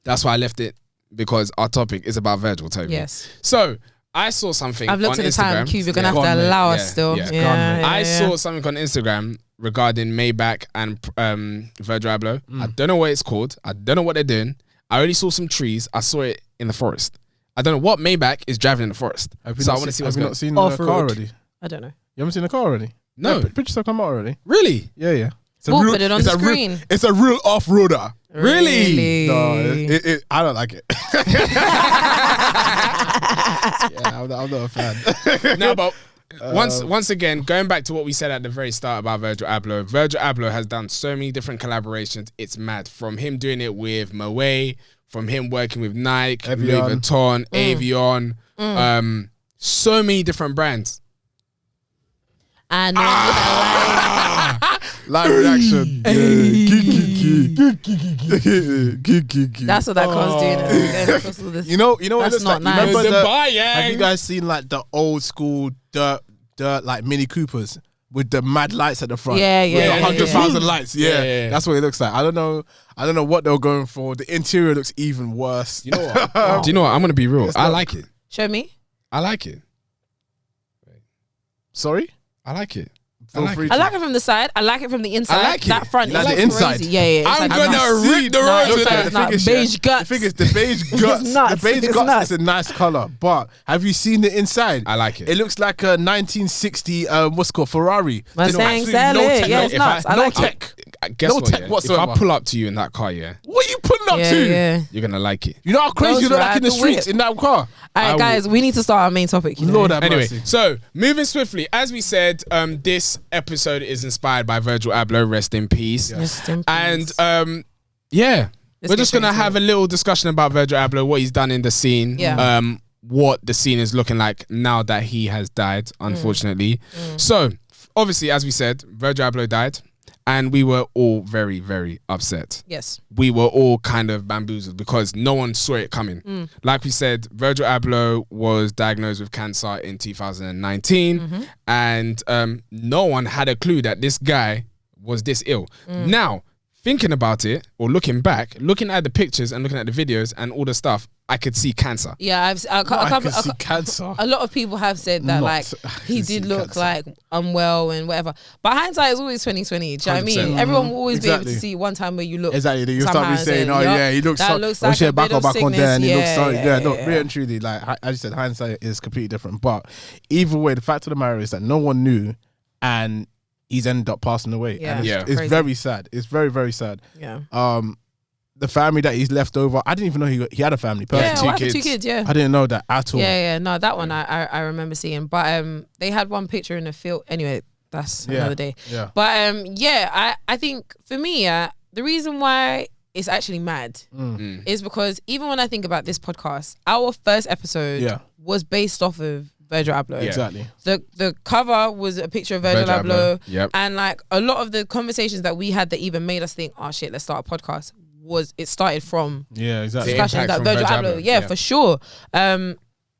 that's why I left it, because our topic is about Virgil, Tobi. Yes. So I saw something. I've looked on at the Instagram. time, Q. You're gonna have to allow us still. I saw something on Instagram regarding Maybach and Virgil Abloh. I don't know what it's called. I don't know what they're doing. I already saw some trees. I saw it in the forest. I don't know what Maybach is driving in the forest. So I want to see what's going on. Have you not seen the car already? I don't know. You haven't seen the car already? No. Pictures have come out already. Really? Yeah. We'll put it on the screen. It's a real off-roader. Really? No, I don't like it. Yeah, I'm not a fan. No, but once again, going back to what we said at the very start about Virgil Abloh, Virgil Abloh has done so many different collaborations. It's mad. From him doing it with Moet, from him working with Nike, Evian. Louis Vuitton, Evian, so many different brands. And live reaction. that's what that car's doing. You know what it That's looks not like? nice. Remember have you guys seen like the old school dirt like Mini Coopers with the mad lights at the front? Yeah. With the 100,000 lights. Yeah. That's what it looks like. I don't know what they were going for. The interior looks even worse. You know what? Do you know what? I'm gonna be real. I like it. Show me. I like it. Sorry? I like it. I like it from the side. I like it from the inside. I like it. That front. You like is the inside? crazy. Yeah. I'm gonna rip the road to that. Beige guts. The thing is, the beige guts. nuts. The beige It's guts nuts. is a nice color. But have you seen the inside? I like it. It looks like a 1960 what's it called Ferrari. I'm saying sell it. Yeah, it's nuts. I like it. Guess No what? tech Yeah? whatsoever. If I pull up to you in that car, yeah, What are you putting up to? Yeah. you're gonna like it. You know how crazy you look like in the Ghost streets ride in that car? All right, guys, we need to start our main topic. Lord have Anyway, mercy. so moving swiftly, as we said, this episode is inspired by Virgil Abloh. Rest in peace. Rest in peace. And we're Let's just get gonna into have a little discussion about Virgil Abloh, what he's done in the scene. Yeah. What the scene is looking like now that he has died, unfortunately. So obviously, as we said, Virgil Abloh died. And we were all very, very upset. Yes. We were all kind of bamboozled because no one saw it coming. Like we said, Virgil Abloh was diagnosed with cancer in 2019. And no one had a clue that this guy was this ill. Now, thinking about it or looking back, looking at the pictures and looking at the videos and all the stuff, I could see cancer. Yeah, I can see cancer. A lot of people have said that he did look like unwell and whatever. But hindsight is always 20/20. Do you know what I mean? Everyone will always be able to see one time where you look. Exactly. You start me saying, "Oh yeah, he looks. Looks like a back bit of on there, and he looks so yeah. No, really and truly, like as you said, hindsight is completely different. But either way, the fact of the matter is that no one knew, and he's ended up passing away. Yeah, and it's crazy. very sad. It's very, very sad. Yeah. The family that he's left over, I didn't even know he had a family. Yeah, Personally. two kids. Yeah. I didn't know that at all. Yeah. No, that one I remember seeing. But they had one picture in the field. Anyway, that's another day. Yeah. But I think for me, the reason why it's actually mad is because even when I think about this podcast, our first episode was based off of Virgil Abloh. Yeah. Exactly. The cover was a picture of Virgil Abloh. Yep. And like a lot of the conversations that we had that even made us think, oh shit, let's start a podcast, it started from exactly. discussions impact that from Virgil Virgil Abloh. Abloh. Yeah, Yeah. for sure.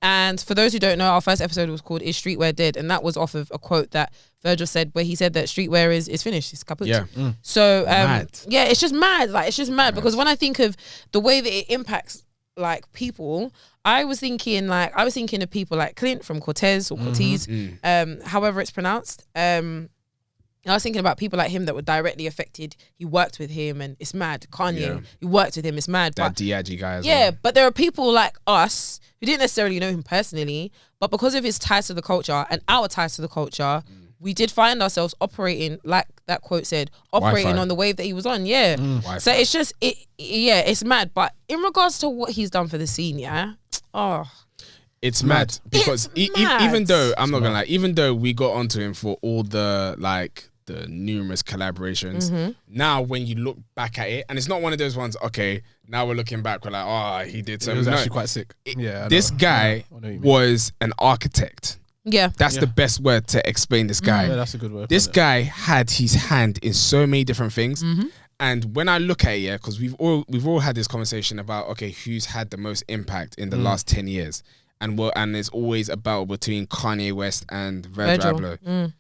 And for those who don't know, our first episode was called "Is Streetwear Dead?" and that was off of a quote that Virgil said, where he said that streetwear is finished, it's kaput. Yeah. So Mad. yeah, it's just mad. Like it's just mad because when I think of the way that it impacts like people, I was thinking of people like Clint from Cortez or Cortez, however it's pronounced. I was thinking about people like him that were directly affected. He worked with him and it's mad. Kanye, he worked with him, it's mad. That Diageo guy as yeah, well. but there are people like us who didn't necessarily know him personally, but because of his ties to the culture and our ties to the culture, we did find ourselves operating, like that quote said, operating Wi-Fi. on the wave that he was on. Yeah. Wi-Fi. So it's just, it's mad. But in regards to what he's done for the scene, It's mad because mad. Even though I'm not gonna lie, even though we got onto him for all the the numerous collaborations, now when you look back at it, and it's not one of those ones. Okay, now we're looking back, we're like, oh, he did It something. was No, actually quite sick. this guy was an architect. yeah. That's the best word to explain this guy. Yeah, that's a good word. This guy had his hand in so many different things. And when I look at it, because we've all had this conversation about, okay, who's had the most impact in the last 10 years. And it's always a battle between Kanye West and Virgil Abloh.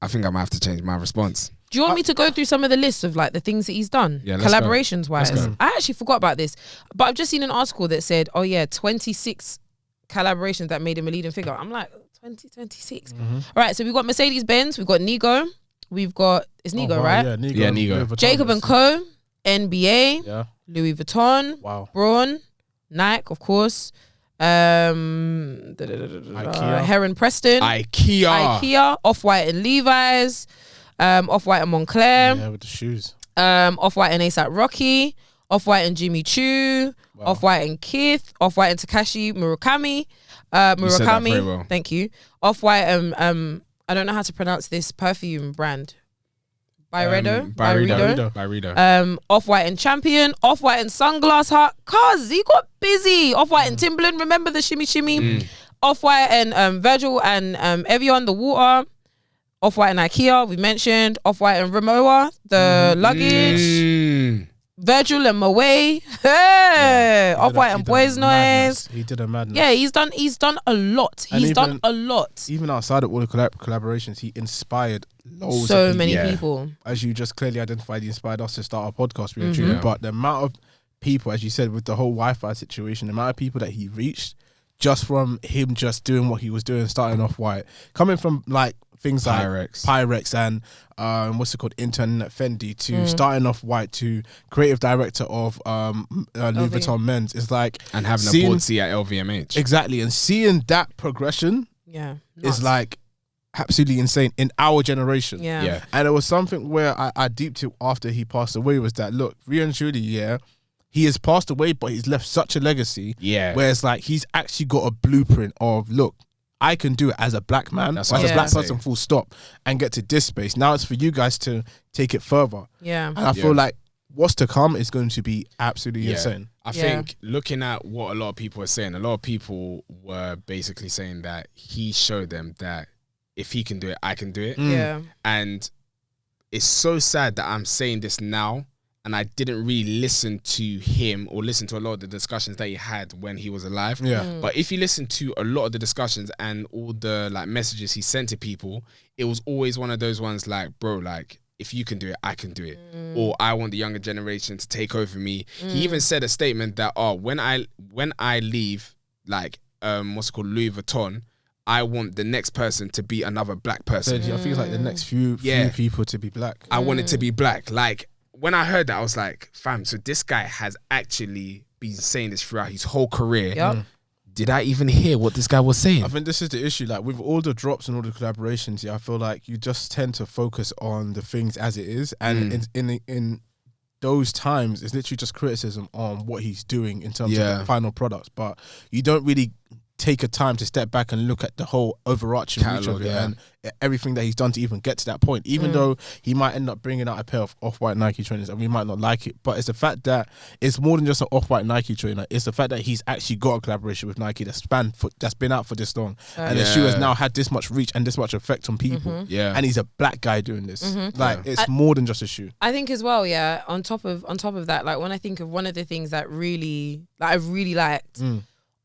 I think I might have to change my response. Do you want me to go through some of the lists of like the things that he's done, collaborations wise? I actually forgot about this, but I've just seen an article that said, 26 collaborations that made him a leading figure. I'm like, 2026. All right, so we've got Mercedes-Benz, we've got Nigo, we've got Nigo, right? Yeah, Nigo. Yeah, Nigo. Jacob and Co, NBA, Louis Vuitton, Braun, Nike, of course. IKEA. Heron Preston, IKEA, Off-White and Levi's, Off-White and Moncler, with the shoes, Off-White and ASAP Rocky, Off-White and Jimmy Choo, Off-White and Keith, Off-White and Takashi Murakami, well. Thank you. Off-White and I don't know how to pronounce this perfume brand. Byredo. Off-White and Champion, Off-White and Sunglass Hut. Cause he got busy. Off-White and Timberland. Remember the shimmy shimmy? Off-White and Virgil and Evian, the water. Off-White and IKEA, we mentioned. Off-White and Rimowa, the luggage. Virgil and Moe. Hey! Off-White and Boys Noise. He did a madness. Yeah, he's done a lot. He's done a lot. Even outside of all the collaborations, he inspired loads so of many people. As you just clearly identified, he inspired us to start our podcast. But the amount of people, as you said, with the whole Wi-Fi situation, the amount of people that he reached just from him just doing what he was doing, starting off White, coming from like things Pyrex and what's it called, intern at Fendi, to starting off White, to creative director of Louis Vuitton Men's, is like, and having a board seat at LVMH. Exactly, and seeing that progression is like absolutely insane in our generation. Yeah. And it was something where I deeped it after he passed away, was that, look, really and truly, he has passed away, but he's left such a legacy. Yeah. Where it's like, he's actually got a blueprint of, look, I can do it as a black man, as a black person, full stop, and get to this space. Now it's for you guys to take it further. Yeah. And I feel like what's to come is going to be absolutely insane. I think looking at what a lot of people are saying, a lot of people were basically saying that he showed them that if he can do it, I can do it. Yeah. And it's so sad that I'm saying this now, and I didn't really listen to him or listen to a lot of the discussions that he had when he was alive. Yeah. But if you listen to a lot of the discussions and all the like messages he sent to people, it was always one of those ones like, bro, like, if you can do it, I can do it. Or I want the younger generation to take over me. He even said a statement that, when I leave, like, what's it called, Louis Vuitton, I want the next person to be another black person. I feel like the next few people to be black. I want it to be black. Like, when I heard that, I was like, fam, so this guy has actually been saying this throughout his whole career. Yep. Did I even hear what this guy was saying? I think this is the issue. Like, with all the drops and all the collaborations, I feel like you just tend to focus on the things as it is. And in those times, it's literally just criticism on what he's doing in terms of the final products. But you don't really take a time to step back and look at the whole overarching reach of it and everything that he's done to even get to that point. Even though he might end up bringing out a pair of Off-White Nike trainers and we might not like it, but it's the fact that it's more than just an Off-White Nike trainer. It's the fact that he's actually got a collaboration with Nike that's been out for this long, and the shoe has now had this much reach and this much effect on people. And he's a black guy doing this. Like, it's more than just a shoe. I think as well, on top of that, like, when I think of one of the things that I really liked,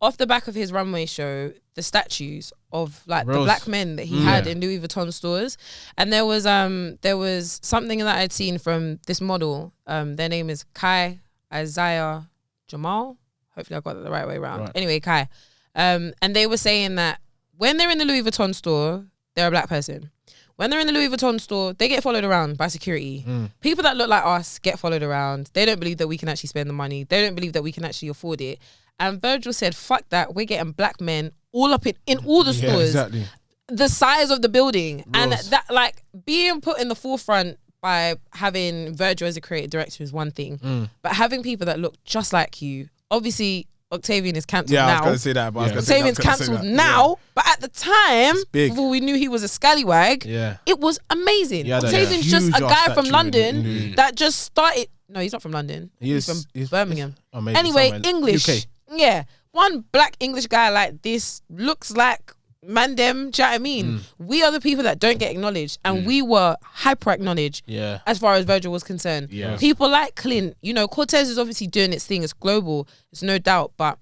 off the back of his runway show, the statues of like the black men that he had in Louis Vuitton stores, and there was something that I'd seen from this model. Their name is Kai Isaiah Jamal. Hopefully I got that the right way around. Right. Anyway, Kai, and they were saying that when they're in the Louis Vuitton store, they're a black person. When they're in the Louis Vuitton store, they get followed around by security. People that look like us get followed around. They don't believe that we can actually spend the money. They don't believe that we can actually afford it. And Virgil said, fuck that. We're getting black men all up in all the stores. Exactly. The size of the building. And that, like, being put in the forefront by having Virgil as a creative director is one thing. But having people that look just like you, obviously Octavian is cancelled now. I was going to say that. But Octavian's cancelled now. But at the time, before we knew he was a scallywag, it was amazing. Octavian's just a guy from London that just started. No, he's not from London. He's from Birmingham. Anyway, English. UK. Yeah. One black English guy like this looks like Mandem. Do you know what I mean? We are the people that don't get acknowledged, and we were hyper acknowledged as far as Virgil was concerned. People like Clint, Cortez is obviously doing its thing. It's global. It's no doubt. But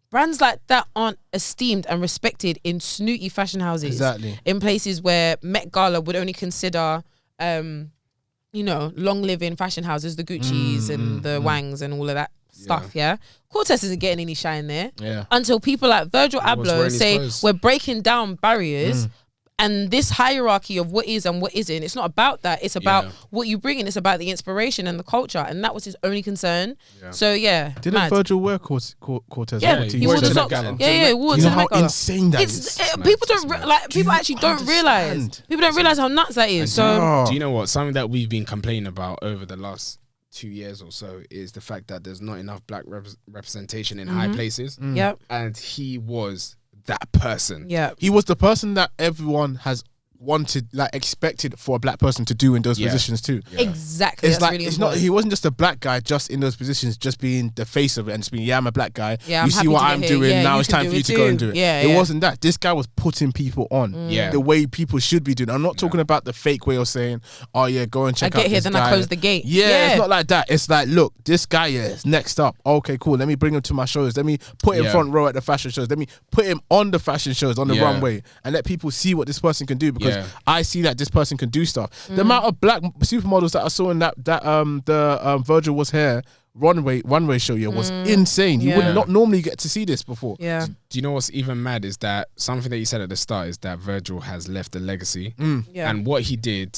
brands like that aren't esteemed and respected in snooty fashion houses. Exactly. In places where Met Gala would only consider, long-living fashion houses, the Gucci's and the Wangs and all of that stuff, yeah? Cortez isn't getting any shine there. Yeah. Until people like Virgil Abloh say, we're breaking down barriers. And this hierarchy of what is and what isn't, it's not about that. It's about what you bring in. It's about the inspiration and the culture. And that was his only concern. Yeah. So, Didn't Virgil wear Cortez? Yeah, he wore the socks. He wore to the Met Gala. Insane that is. People actually don't realise. People don't realise how nuts that is. So, do you know what? Something that we've been complaining about over the last 2 years or so is the fact that there's not enough black representation in high places. Yep. And he was that person. Yeah, he was the person that everyone has wanted, like expected for a black person to do in those positions too. Yeah. Exactly. It's like really not. He wasn't just a black guy just in those positions, just being the face of it and just being, I'm a black guy. Yeah, you see what I'm doing. Yeah, now it's time for you to go and do it. Yeah, it wasn't that. This guy was putting people on. The way people should be doing. I'm not talking about the fake way of saying, oh yeah, go and check out this guy. I get here, then I close the gate. Yeah, it's not like that. It's like, look, this guy is next up. Okay, cool. Let me bring him to my shows. Let me put him front row at the fashion shows. Let me put him on the fashion shows on the runway and let people see what this person can do, because I see that this person can do stuff. The amount of black supermodels that I saw in the Virgil Was Here runway show was insane. You would not normally get to see this before. Yeah. Do you know what's even mad is that something that you said at the start is that Virgil has left a legacy. And what he did,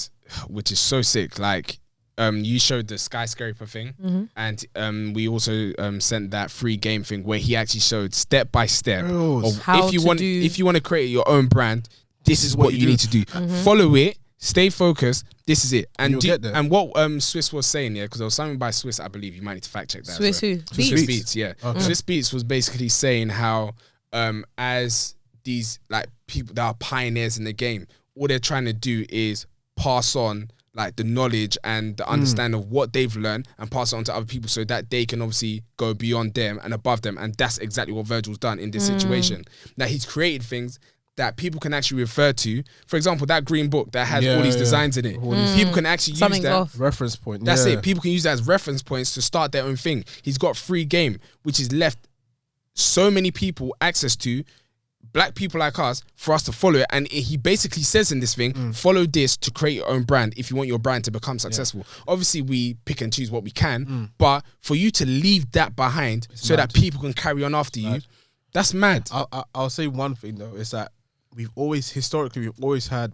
which is so sick, like you showed the skyscraper thing, and we also sent that free game thing where he actually showed step by step of how if you want to create your own brand, this is what you need to do. Follow it, stay focused. This is it. And what Swiss was saying, because there was something by Swiss, I believe. You might need to fact check that. Swiss who? Swiss Beats, yeah. Okay. Swiss Beats was basically saying how as these like people that are pioneers in the game, all they're trying to do is pass on like the knowledge and the understanding of what they've learned and pass it on to other people so that they can obviously go beyond them and above them. And that's exactly what Virgil's done in this situation. That he's created things that people can actually refer to. For example, that green book that has all these designs in it. People can actually use that. Reference point. That's it. People can use that as reference points to start their own thing. He's got free game, which has left so many people access to, black people like us, for us to follow it. And he basically says in this thing, follow this to create your own brand if you want your brand to become successful. Obviously, we pick and choose what we can, but for you to leave that behind so that people can carry on after you, that's mad. I'll say one thing though, is that we've always had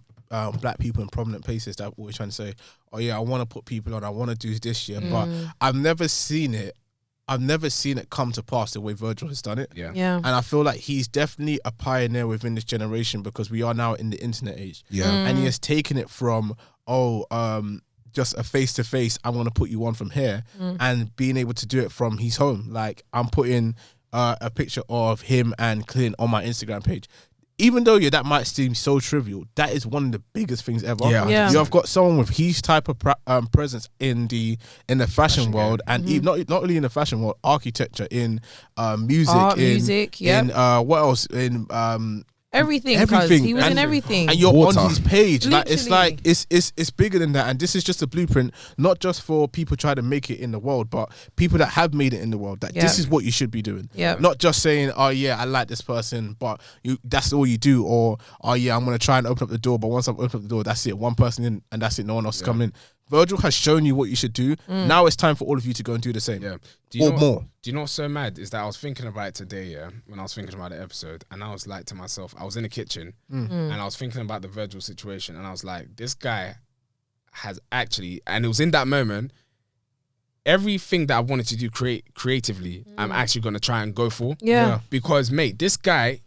black people in prominent places that are always trying to say, oh yeah, I want to put people on, I want to do this year, but I've never seen it come to pass the way Virgil has done it. Yeah. And I feel like he's definitely a pioneer within this generation, because we are now in the internet age. And he has taken it from, just a face-to-face, I'm going to put you on from here, and being able to do it from his home. Like, I'm putting a picture of him and Clint on my Instagram page. Even though that might seem so trivial, that is one of the biggest things ever. Yeah. You've got someone with his type of presence in the fashion world, and even not only in the fashion world, architecture, in music, in what else, in everything. He was in everything, and you're on his page. Like, it's like it's bigger than that, and this is just a blueprint, not just for people trying to make it in the world, but people that have made it in the world. That this is what you should be doing. Not just saying, oh yeah, I like this person, but that's all you do, or oh yeah, I'm gonna try and open up the door, but once I've opened up the door, that's it, one person in, and that's it, no one else is coming in. Virgil has shown you what you should do. Now it's time for all of you to go and do the same. More. Do you know what's so mad is that I was thinking about it today, when I was thinking about the episode, and I was like to myself, I was in the kitchen and I was thinking about the Virgil situation, and I was like, this guy has actually, and it was in that moment, everything that I wanted to do creatively, I'm actually going to try and go for. Because mate, this guy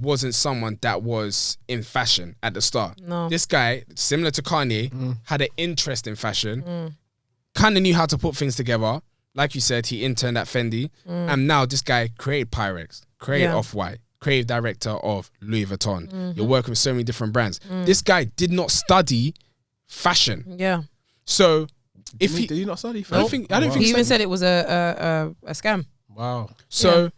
wasn't someone that was in fashion at the start. No. This guy, similar to Kanye, had an interest in fashion, kind of knew how to put things together. Like you said, he interned at Fendi, and now this guy created Pyrex, created Off-White, creative director of Louis Vuitton. You're working with so many different brands. This guy did not study fashion. Yeah. So did he not study fashion? I don't think he even said it was a scam. Wow. So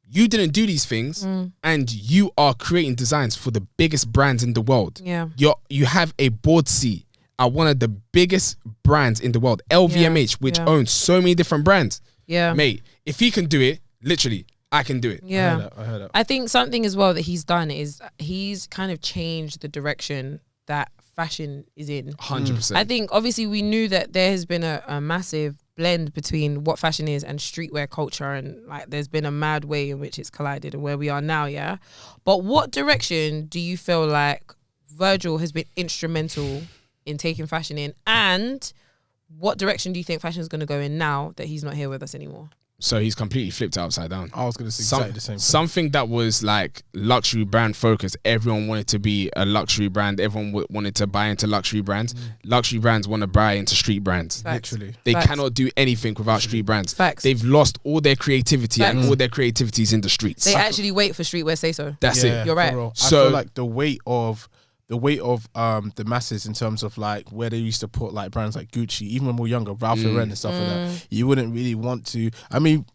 you didn't do these things, and you are creating designs for the biggest brands in the world. Yeah. You have a board seat at one of the biggest brands in the world, LVMH, which owns so many different brands. Yeah. Mate, if he can do it, literally, I can do it. Yeah. I heard that. I think something as well that he's done is he's kind of changed the direction that fashion is in. 100%. I think obviously we knew that there has been a massive blend between what fashion is and streetwear culture, and like there's been a mad way in which it's collided and where we are now, yeah? But what direction do you feel like Virgil has been instrumental in taking fashion in, and what direction do you think fashion is going to go in now that he's not here with us anymore? So he's completely flipped it upside down. I was going to say exactly the same thing. Something that was like luxury brand focused. Everyone wanted to be a luxury brand. Everyone wanted to buy into luxury brands. Luxury brands want to buy into street brands. Facts. Literally. They Facts. cannot do anything without street brands. Facts. They've lost all their creativity, and all their creativity is in the streets. They actually wait for streetwear say so. That's it. You're right. I So- feel like the weight of the masses in terms of like where they used to put like brands like Gucci, even when we were younger, Ralph Lauren and stuff like that, you wouldn't really want to. I mean,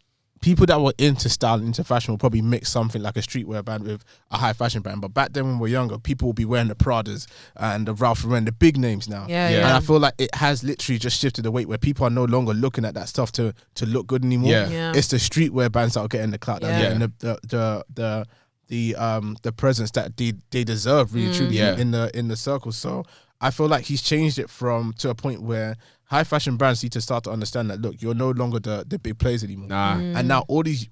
people that were into style, into fashion will probably mix something like a streetwear brand with a high fashion brand. But back then when we were younger, people would be wearing the Pradas and the Ralph Lauren, the big names now. Yeah. And I feel like it has literally just shifted the weight where people are no longer looking at that stuff to look good anymore. Yeah. It's the streetwear brands that are getting the clout, that are Yeah. getting the presence that they deserve really truly in the circle. So I feel like he's changed it to a point where high fashion brands need to start to understand that, look, you're no longer the big players anymore. And now all these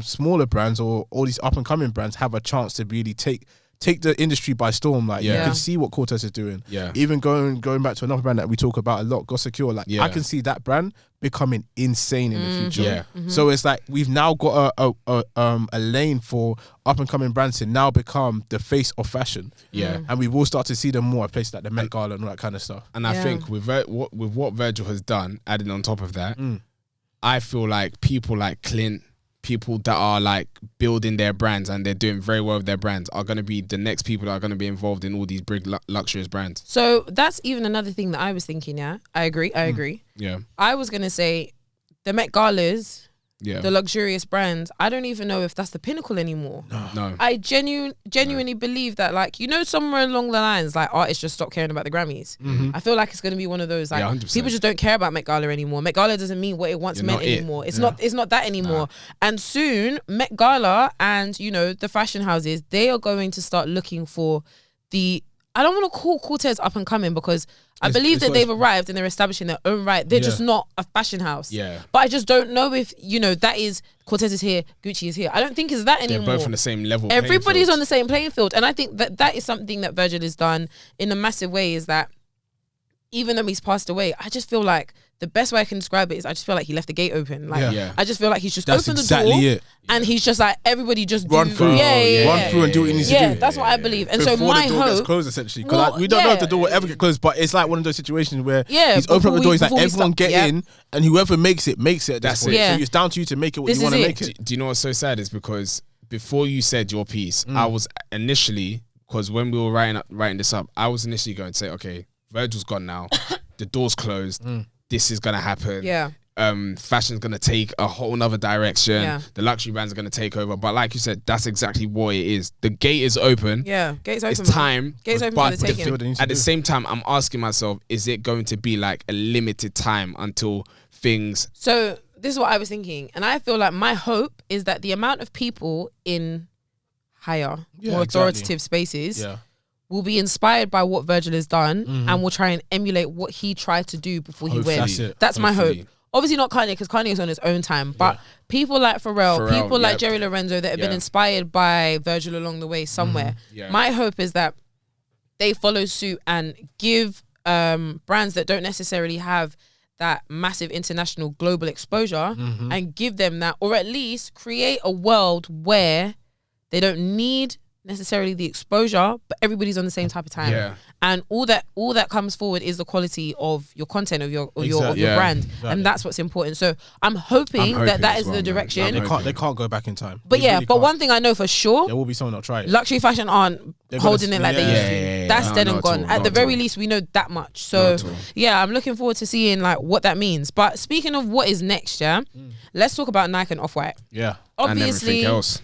smaller brands or all these up and coming brands have a chance to really take the industry by storm. Like you can see what Cortez is doing. Even going back to another brand that we talk about a lot, Go Secure. Like I can see that brand becoming insane in the future. So it's like we've now got a lane for up and coming brands to now become the face of fashion. And we will start to see them more at places like the Met Gala and all that kind of stuff. And I think with what Virgil has done, adding on top of that, I feel like people like Clint, people that are like building their brands and they're doing very well with their brands are going to be the next people that are going to be involved in all these big luxurious brands. So that's even another thing that I was thinking. I agree. Yeah. I was going to say the Met Galas, the luxurious brands, I don't even know if that's the pinnacle anymore. No. I genuinely believe that, like, you know, somewhere along the lines, like, artists just stop caring about the Grammys. I feel like it's going to be one of those, like, 100%. people just don't care about Met Gala anymore. Met Gala doesn't mean what it once meant anymore. It's not that anymore. And soon, Met Gala and, you know, the fashion houses, they are going to start looking for I don't want to call Cortez up and coming because I believe that they've arrived and they're establishing their own right. They're just not a fashion house. But I just don't know if, you know, that is Cortez is here, Gucci is here. I don't think it's that anymore. They're both on the same level. Everybody's on the same playing field. And I think that is something that Virgil has done in a massive way, is that even though he's passed away, I just feel like the best way I can describe it is I just feel like he left the gate open. Like I just feel like he's just opened the door and he's just like, everybody just run through. Run through and do what you need to do. That's what I believe. And before so my the door hope gets closed, essentially, because we don't know if the door will ever get closed, but it's like one of those situations where he's opened up the door. He's like, everyone get in, and whoever makes it at this point. So it's down to you to make it what you want to make it. Do you know what's so sad is because before you said your piece, I was initially, because when we were writing this up, I was initially going to say, okay, Virgil's gone now, the door's closed, this is gonna happen. Fashion's gonna take a whole nother direction. The luxury brands are gonna take over. But like you said, that's exactly what it is. The gate is open. Gate's open. It's time. Gate's open but for the taking. at the same time, I'm asking myself, is it going to be like a limited time until things? So this is what I was thinking, and I feel like my hope is that the amount of people in higher, more authoritative spaces will be inspired by what Virgil has done and will try and emulate what he tried to do before he went. That's my hope. Obviously not Kanye, because Kanye is on his own time, but people like Pharrell, people like Jerry Lorenzo that have been inspired by Virgil along the way somewhere. My hope is that they follow suit and give brands that don't necessarily have that massive international global exposure and give them that, or at least create a world where they don't need necessarily the exposure, but everybody's on the same type of time. And all that comes forward is the quality of your content, of your brand. And that's what's important. So I'm hoping that is the direction. They can't go back in time. But but one thing I know for sure, there will be someone that'll try it. Luxury fashion aren't holding it like they used to. That's dead and gone. At the very least, we know that much. So I'm looking forward to seeing like what that means. But speaking of what is next, let's talk about Nike and Off-White. Obviously, and everything else.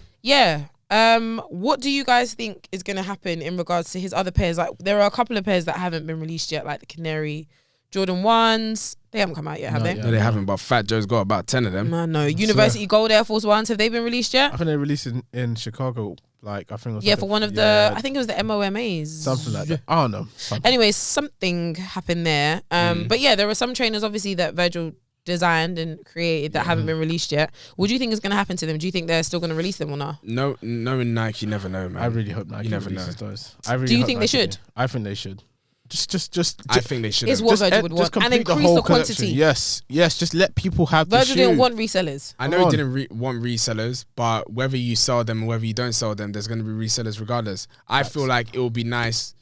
What do you guys think is going to happen in regards to his other pairs? Like, there are a couple of pairs that haven't been released yet, like the Canary Jordan 1s. They haven't come out yet, have they? No, they haven't. But Fat Joe's got about 10 of them. No. University Gold Air Force Ones, have they been released yet? I think they released in Chicago. Like I think it was for one of the, I think it was the MOMAs, something like that. I don't know. Anyways, something happened there. But yeah, there were some trainers obviously that Virgil designed and created that haven't been released yet. What do you think is going to happen to them? Do you think they're still going to release them or not? No, knowing Nike, you never know, man. I really hope Nike releases those. Do you think they should? I think they should. Just I think they should. It's what Virgil would want, and increase the quantity. Yes. Just let people have. Virgil didn't want resellers. I know he didn't want resellers, but whether you sell them or whether you don't sell them, there's going to be resellers regardless. I feel like it would be nice.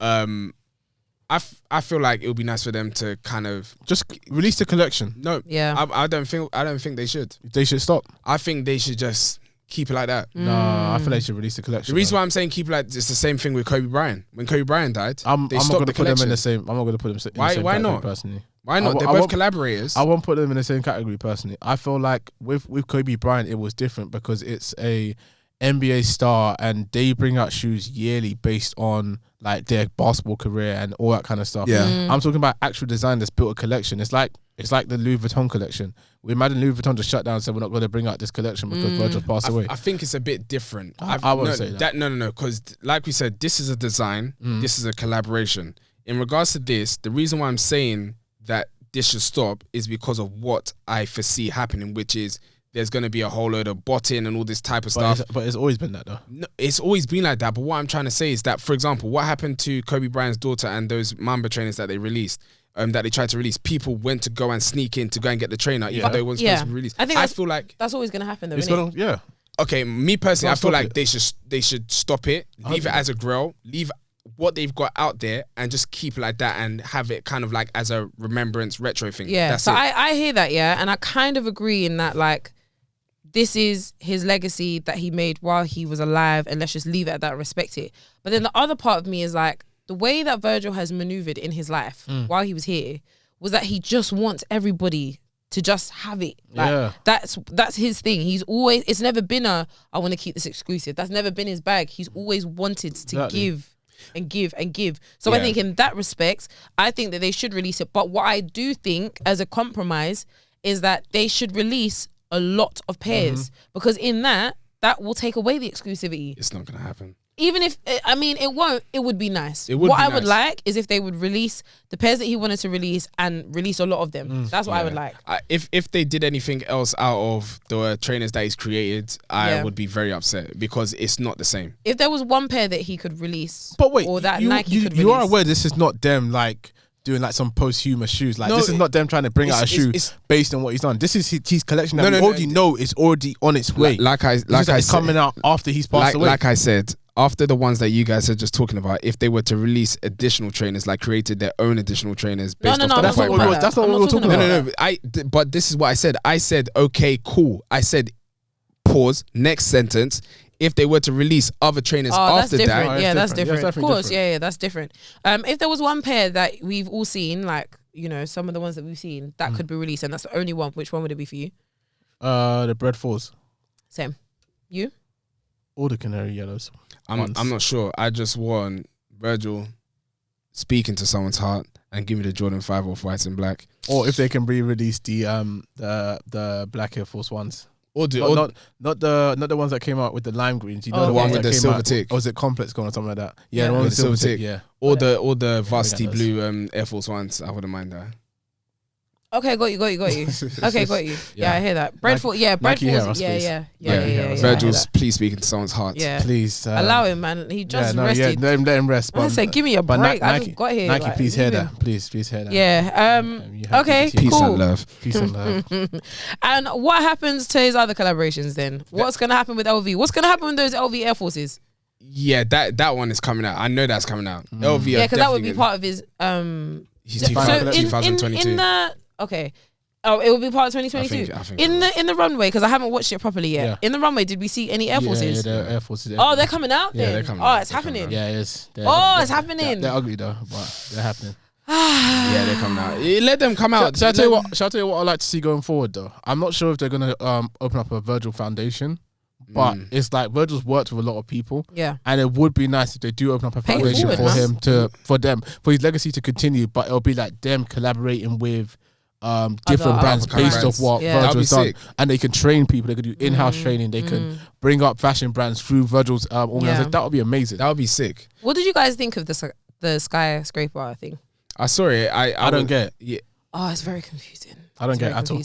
I feel like it would be nice for them to kind of just release the collection. No, I don't think they should. They should stop. I think they should just keep it like that. No, I feel they should release the collection. The reason why I'm saying keep it like it's the same thing with Kobe Bryant. When Kobe Bryant died, I'm not going to put them in the same. I'm not going to put them in the same why category not? Personally. Why not? They're both collaborators. I won't put them in the same category personally. I feel like with Kobe Bryant, it was different because it's a NBA star and they bring out shoes yearly based on like their basketball career and all that kind of stuff. Yeah. I'm talking about actual design that's built a collection. It's like the Louis Vuitton collection. We imagine Louis Vuitton just shut down and said we're not going to bring out this collection because Virgil passed away. I think it's a bit different. I won't say that. No, because like we said, this is a design. This is a collaboration. In regards to this, the reason why I'm saying that this should stop is because of what I foresee happening, which is there's going to be a whole load of botting and all this type of stuff. But it's always been that though. No, it's always been like that. But what I'm trying to say is that, for example, what happened to Kobe Bryant's daughter and those Mamba trainers that they released, that they tried to release, people went to go and sneak in to go and get the trainer, even though it wasn't supposed to be released. I feel like that's always going to happen though, isn't it? Okay, me personally, I feel like they should stop it, leave it as a grill, leave what they've got out there and just keep it like that and have it kind of like as a remembrance retro thing. Yeah, that's so it. I hear that, and I kind of agree in that, like, this is his legacy that he made while he was alive, and let's just leave it at that and respect it. But then the other part of me is like, the way that Virgil has maneuvered in his life while he was here was that he just wants everybody to just have it. Like, that's his thing. It's never been I want to keep this exclusive. That's never been his bag. He's always wanted to give and give and give. So I think in that respect, I think that they should release it. But what I do think as a compromise is that they should release a lot of pairs, because in that will take away the exclusivity. It's not going to happen. Even if, I mean, it won't, it would be nice. What I would like is if they would release the pairs that he wanted to release and release a lot of them. That's what I would like. If they did anything else out of the trainers that he's created, I would be very upset because it's not the same. If there was one pair that he could release, but wait, or that Nike could release. You are aware this is not them like doing like some posthumous shoes. Like, this is not them trying to bring out a shoe based on what he's done. This is his collection that we already know is already on its way. Like I said, coming out after he's passed away. Like I said, after the ones that you guys are just talking about, if they were to release additional trainers, like created their own additional trainers based off the that's not what we were talking about. No. But this is what I said. I said, okay, cool. I said, pause. Next sentence. If they were to release other trainers after that, that's different. Of course, that's different. If there was one pair that we've all seen, like, you know, some of the ones that we've seen that could be released, and that's the only one, which one would it be for you? The Bread Fours. Same. You? All the Canary Yellows. I'm not sure. I just want Virgil speaking to someone's heart and give me the Jordan 5 off white and black. Or if they can re-release the Black Air Force Ones. Or not the ones that came out with the lime greens. You know the one with the silver tick. Or was it Complex Gold or something like that? Yeah, the one with the silver tick. Yeah. Or the varsity blue Air Force Ones. I wouldn't mind that. Okay, got you. Okay, got you. Yeah, I hear that. Breadful, Breadful. Yeah. Virgil's please speaking to someone's heart. Yeah, please allow him, man. He just rested. Let him rest. I said, give me a break. I just got here. Nike, please hear that. Please hear that. Yeah. Okay. Peace and love. Peace and love. And what happens to his other collaborations then? What's gonna happen with LV? What's gonna happen with those LV Air Forces? Yeah, that one is coming out. I know that's coming out. LV. Yeah, because that would be part of his. He's 2022. In the okay. Oh, it will be part of 2022. I think in the runway, because I haven't watched it properly yet. Yeah. In the runway, did we see any Air Forces? Yeah, the Air Forces. Oh, they're coming out then? Yeah, they're coming out. Oh, it's happening. Yeah, it is. It's happening. They're ugly though, but they're happening. Yeah, they're coming out. Let them come out. Shall I tell you what I'd like to see going forward though? I'm not sure if they're going to open up a Virgil Foundation. But it's like Virgil's worked with a lot of people. Yeah. And it would be nice if they do open up a foundation for him for his legacy to continue, but it'll be like them collaborating with different brands based brands. off what Virgil's done, and they can train people. They can do in-house training. They can bring up fashion brands through Virgil's organization. That would be amazing. That would be sick. What did you guys think of the skyscraper thing? I saw it. I don't get it. Yeah. Oh, it's very confusing. I don't get it at all.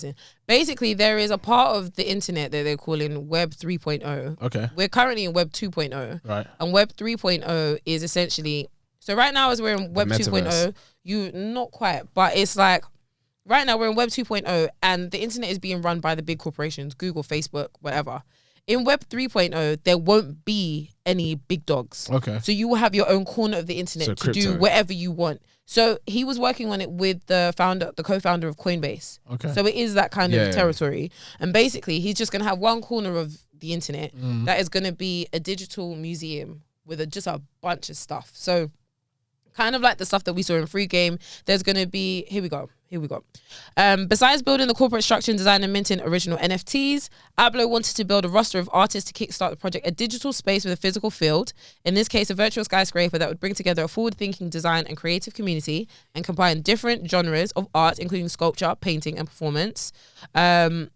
Basically, there is a part of the internet that they're calling Web 3.0. Okay. We're currently in Web 2.0. Right. And Web 3.0 is essentially... So right now, as we're in Web 2.0, not quite, but it's like... Right now, we're in Web 2.0 and the internet is being run by the big corporations, Google, Facebook, whatever. In Web 3.0, there won't be any big dogs. Okay. So you will have your own corner of the internet to do whatever you want. So he was working on it with the co-founder of Coinbase. Okay. So it is that kind of territory. And basically, he's just going to have one corner of the internet that is going to be a digital museum with just a bunch of stuff. So kind of like the stuff that we saw in Free Game, there's going to be... Here we go. Besides building the corporate structure and design and minting original NFTs, Abloh wanted to build a roster of artists to kickstart the project, a digital space with a physical field, in this case a virtual skyscraper that would bring together a forward-thinking design and creative community and combine different genres of art, including sculpture, painting and performance.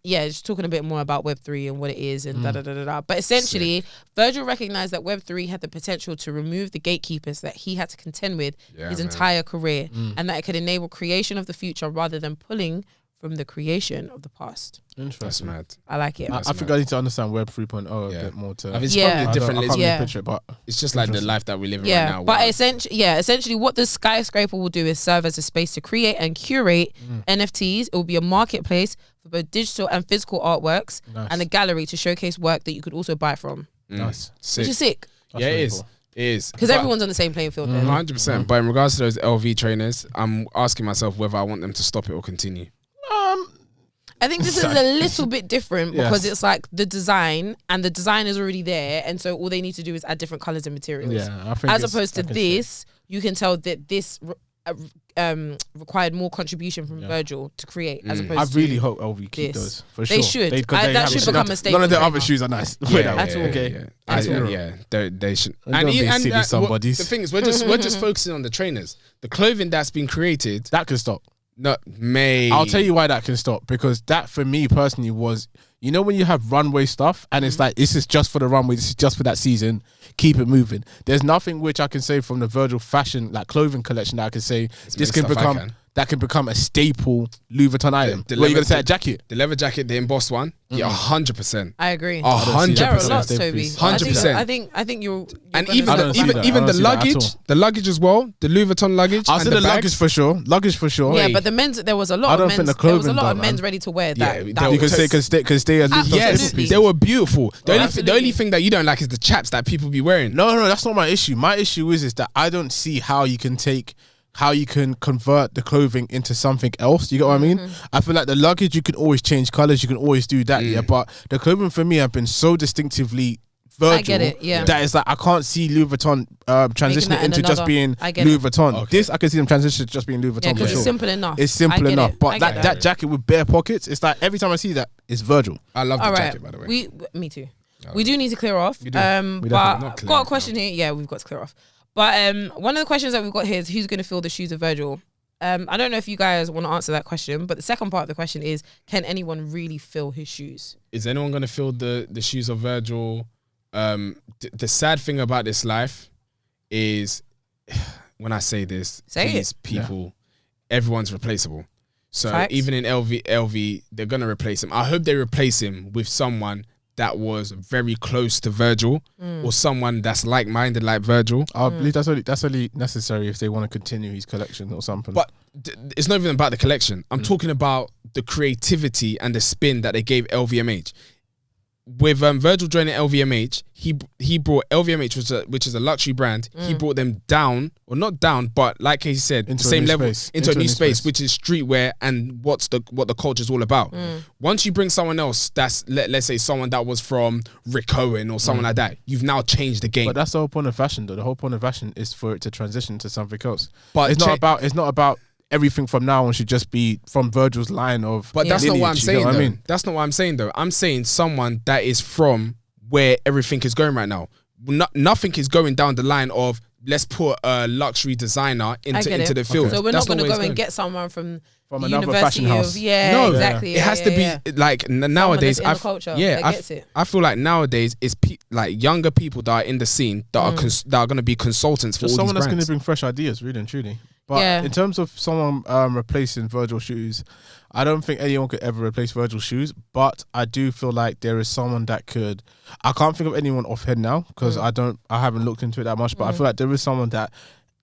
Just talking a bit more about Web3 and what it is and da-da-da-da-da. But essentially, Virgil recognized that Web3 had the potential to remove the gatekeepers that he had to contend with his entire career and that it could enable creation of the future rather than pulling from the creation of the past. Interesting. That's mad. I like it. I think I need to understand Web 3.0 a bit more. It's probably a different. I can't really picture it, but it's just like the life that we live in right now. But essentially, what the skyscraper will do is serve as a space to create and curate NFTs. It will be a marketplace for both digital and physical artworks, and a gallery to showcase work that you could also buy from. Nice, which is sick. That's it is. Cool. It is because everyone's on the same playing field. 100%. But in regards to those LV trainers, I'm asking myself whether I want them to stop it or continue. I think this is a little bit different because it's like the design and the design is already there, and so all they need to do is add different colors and materials. Yeah, I think as opposed to this, you can tell that this required more contribution from Virgil to create. As opposed, I really hope LV keep those for sure. They should. That should become a statement. None of their other shoes are nice. At all. Okay. They should. And silly somebodies. The thing is, we're just focusing on the trainers. The clothing that's been created that can stop. No, I'll tell you why that can stop, because that for me personally was, you know, when you have runway stuff and it's like, this is just for the runway, this is just for that season, keep it moving. There's nothing which I can say from the Virgil fashion, like clothing collection, that I can say this can become that can become a staple Louis Vuitton item. What are you gonna say? A jacket, the leather jacket, the embossed one. Yeah, 100%. I agree. 100%. There are lots, Toby. 100%. I think you're and even the luggage as well. The Louis Vuitton luggage. I'll say the luggage for sure. Yeah, but the men's, there was a lot of men's. There was a lot of men's ready to wear that. You can stay as yes, they were beautiful. The only thing that you don't like is the chaps that people be wearing. No, that's not my issue. My issue is that I don't see how you can convert the clothing into something else. You get what I mean? I feel like the luggage, you can always change colors, you can always do that, but the clothing for me have been so distinctively Virgil. I get it, that is like, I can't see Louis Vuitton transitioning into just being Louis Vuitton. Okay. This, I can see them transition to just being Louis Vuitton. Yeah, because it's simple enough. It's simple enough. But that jacket with bare pockets, it's like every time I see that, it's Virgil. I love the jacket, by the way. Me too. We do need to clear off. But I've got a question here. Yeah, we've got to clear off. But one of the questions that we've got here is who's going to fill the shoes of Virgil? I don't know if you guys want to answer that question, but the second part of the question is, can anyone really fill his shoes? Is anyone going to fill the shoes of Virgil? The sad thing about this life is, when I say this, people, everyone's replaceable. So even in LV, they're going to replace him. I hope they replace him with someone that was very close to Virgil or someone that's like-minded like Virgil. I believe that's only necessary if they want to continue his collection or something. But it's not even about the collection. I'm talking about the creativity and the spin that they gave LVMH. With Virgil joining LVMH, he brought LVMH, which is a luxury brand. He brought them down, or not down, but like he said, into the same level, into a new space, which is streetwear and what the culture is all about. Once you bring someone else, that's let's say someone that was from Rick Owen or someone like that, you've now changed the game. But that's the whole point of fashion, though. The whole point of fashion is for it to transition to something else. But it's not about everything from now on should just be from Virgil's line of. But that's not what I'm saying. I mean, that's not what I'm saying though. I'm saying someone that is from where everything is going right now. Nothing is going down the line of let's put a luxury designer into the field. So we're not going to go and get someone from from the another fashion house. Exactly. It has to be like nowadays. In the culture, I feel like nowadays it's like younger people that are in the scene that are going to be consultants for all someone these that's going to brands. bring fresh ideas, really and truly. But in terms of someone replacing Virgil's shoes, I don't think anyone could ever replace Virgil's shoes. But I do feel like there is someone that could. I can't think of anyone offhand now because I haven't looked into it that much. But I feel like there is someone that.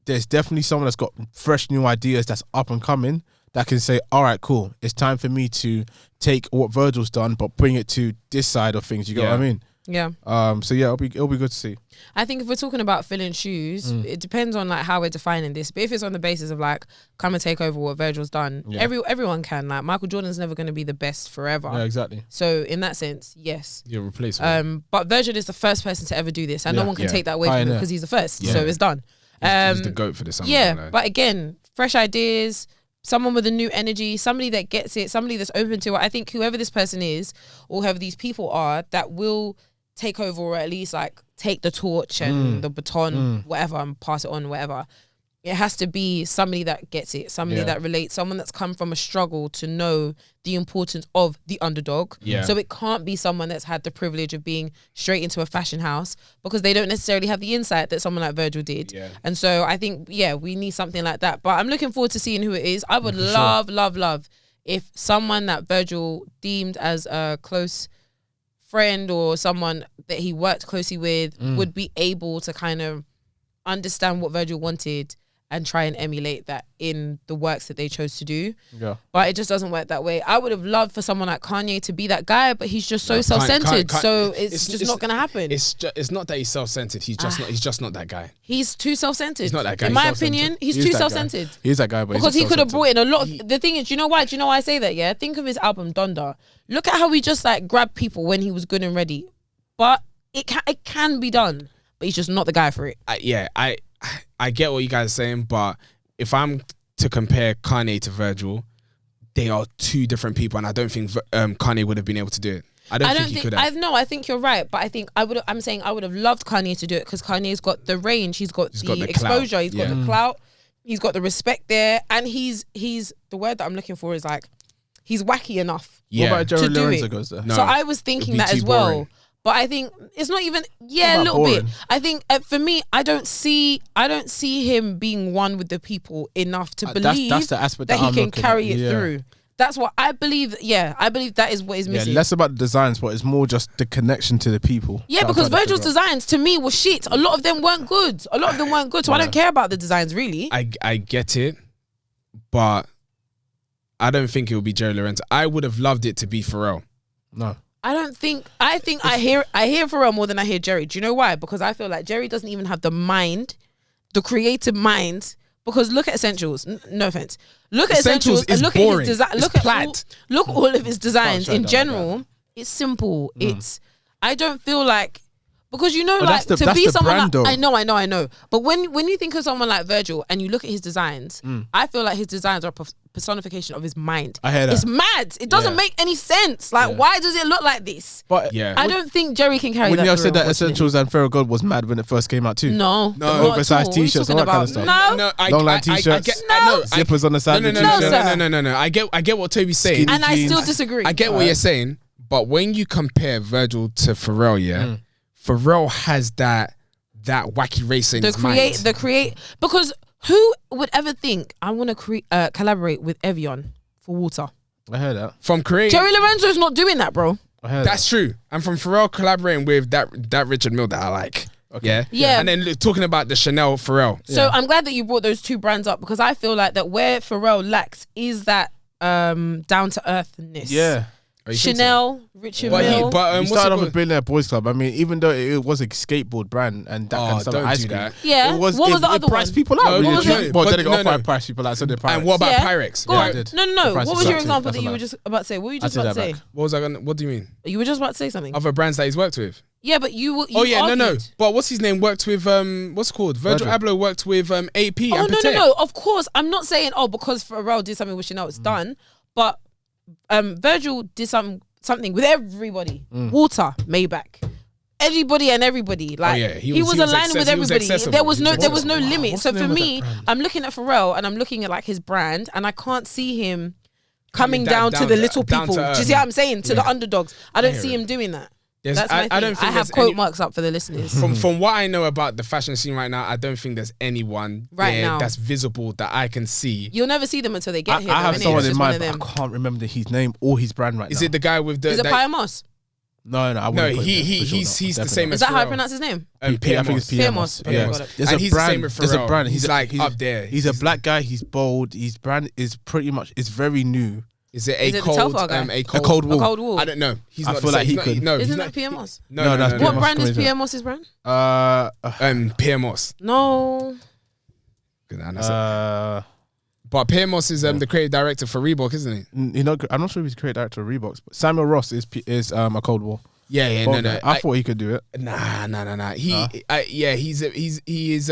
There's definitely someone that's got fresh new ideas that's up and coming that can say, all right, cool, it's time for me to take what Virgil's done but bring it to this side of things. You get what I mean? Yeah. So yeah, it'll be good to see. I think if we're talking about filling shoes, it depends on like how we're defining this. But if it's on the basis of like come and take over what Virgil's done, everyone can. Like Michael Jordan's never going to be the best forever. Yeah, exactly. So in that sense, yes. You're replaceable. But Virgil is the first person to ever do this, and no one can take that away from him because he's the first. So it's done. He's the GOAT for this. But again, fresh ideas, someone with a new energy, somebody that gets it, somebody that's open to it. I think whoever this person is, or whoever these people are, that will take over or at least like take the torch and the baton, whatever, and pass it on, whatever. It has to be somebody that gets it, somebody that relates, someone that's come from a struggle to know the importance of the underdog. Yeah. So it can't be someone that's had the privilege of being straight into a fashion house because they don't necessarily have the insight that someone like Virgil did. Yeah. And so I think, we need something like that. But I'm looking forward to seeing who it is. I would love if someone that Virgil deemed as a close friend or someone that he worked closely with would be able to kind of understand what Virgil wanted and try and emulate that in the works that they chose to do. Yeah. But it just doesn't work that way. I would have loved for someone like Kanye to be that guy, but he's just so self-centered. So it's just not going to happen. It's not that he's self-centered. He's just not that guy. He's too self-centered. He's not that guy. In my opinion, he's too self-centered. He's that guy, but because he could have brought in a lot. The thing is, do you know why? Do you know why I say that? Yeah. Think of his album Donda. Look at how he just like grabbed people when he was good and ready. But it can be done. But he's just not the guy for it. I get what you guys are saying, but if I'm to compare Kanye to Virgil, they are two different people, and I don't think Kanye would have been able to do it. I don't think he could have. I think you're right, but I think I would have loved Kanye to do it because Kanye's got the range, he's got the exposure, clout. He's got the clout, he's got the respect there, and he's the word that I'm looking for is like he's wacky enough. Yeah. What about Jerry to Lorenzo do it. goes there? No, so I was thinking that as well. Boring. But I think it's not even a little bit. I think for me, I don't see him being one with the people enough to believe that's the aspect that he can carry it through. That's what I believe. Yeah, I believe that is what is missing. Less about the designs, but it's more just the connection to the people. Yeah, because Virgil's designs to me were shit. A lot of them weren't good. So I don't care about the designs really. I get it, but I don't think it would be Jerry Lorenzo. I would have loved it to be Pharrell. No. I hear Pharrell more than I hear Jerry. Do you know why? Because I feel like Jerry doesn't even have the mind, the creative mind. Because look at Essentials. No offense. Look at Essentials and look boring. At his design. Look at all of his designs in general. It's simple. I don't feel like because to be someone like, I know. But when you think of someone like Virgil and you look at his designs, I feel like his designs are personification of his mind. I hear that. It's mad. It doesn't make any sense. Like, why does it look like this? But I don't think Jerry can carry that. When you said that Essentials and Pharrell God was mad when it first came out too. No. Oversized t-shirts, all that kind of stuff. No. Long line t-shirts. Zippers on the side. No. I get what Toby's saying. Skinny jeans. I still disagree. I get what you're saying. But when you compare Virgil to Pharrell, Pharrell has that wacky race in his mind. Because who would ever think I want to collaborate with Evian for water? I heard that. From creating Jerry Lorenzo's not doing that, bro. I heard that's true. And from Pharrell collaborating with that Richard Mille that I like. Okay. Yeah. And then talking about the Chanel Pharrell. So I'm glad that you brought those two brands up because I feel like that where Pharrell lacks is that down to earthness. Yeah. Chanel, Richard Mille. He started off with Billionaire Boys Club. I mean, even though it was a skateboard brand and that kind of stuff, don't ice do cream, that. Yeah. What was the other priced one? people out. No, Really. But then it got price people out. So did Pyrex. And what about Pyrex? No. What was your example that you were just about to say? What were you just about to say? What do you mean? You were just about to say something. Other brands that he's worked with. Yeah, but you argued. No. But what's his name? Worked with what's it called? Virgil Abloh worked with AP. Oh no. Of course, I'm not saying because Pharrell did something with Chanel, it's done. But Virgil did something with everybody. Water, Maybach. Everybody. Like he was aligning with everybody. There was no limit. So for me, I'm looking at Pharrell and I'm looking at like his brand and I can't see him coming down to the little people. Do you see what I'm saying? To the underdogs. I don't see it. him doing that. That's my thing. I don't think I have quote marks up for the listeners. From what I know about the fashion scene right now, I don't think there's anyone right now that's visible that I can see. You'll never see them until they get here. I have someone in mind, but I can't remember his name or his brand right now. Is it the guy with the? Is it Pia Moss? No, he's the same as Is that Pharrell. how I pronounce his name? I think it's Pia Moss. Yeah. There's and a he's brand. the same with There's a Pharrell. brand. He's like up there. He's a black guy. He's bold. His brand is pretty much. It's very new. Is it a cold wool? A cold wool. I don't know. I feel like he could. No, isn't that Pia Moss? No, that's what brand is Pia Moss's brand? Pia Moss. No. But Pia Moss is the creative director for Reebok, isn't he? You know, I'm not sure if he's creative director of Reebok, but Samuel Ross is a cold wool. Yeah, no. I thought he could do it. Nah. He is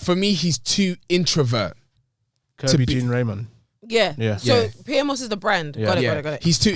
for me, he's too introvert. Kirby Jean Raymond. Yeah. So Pia Moss is the brand. Got it. He's too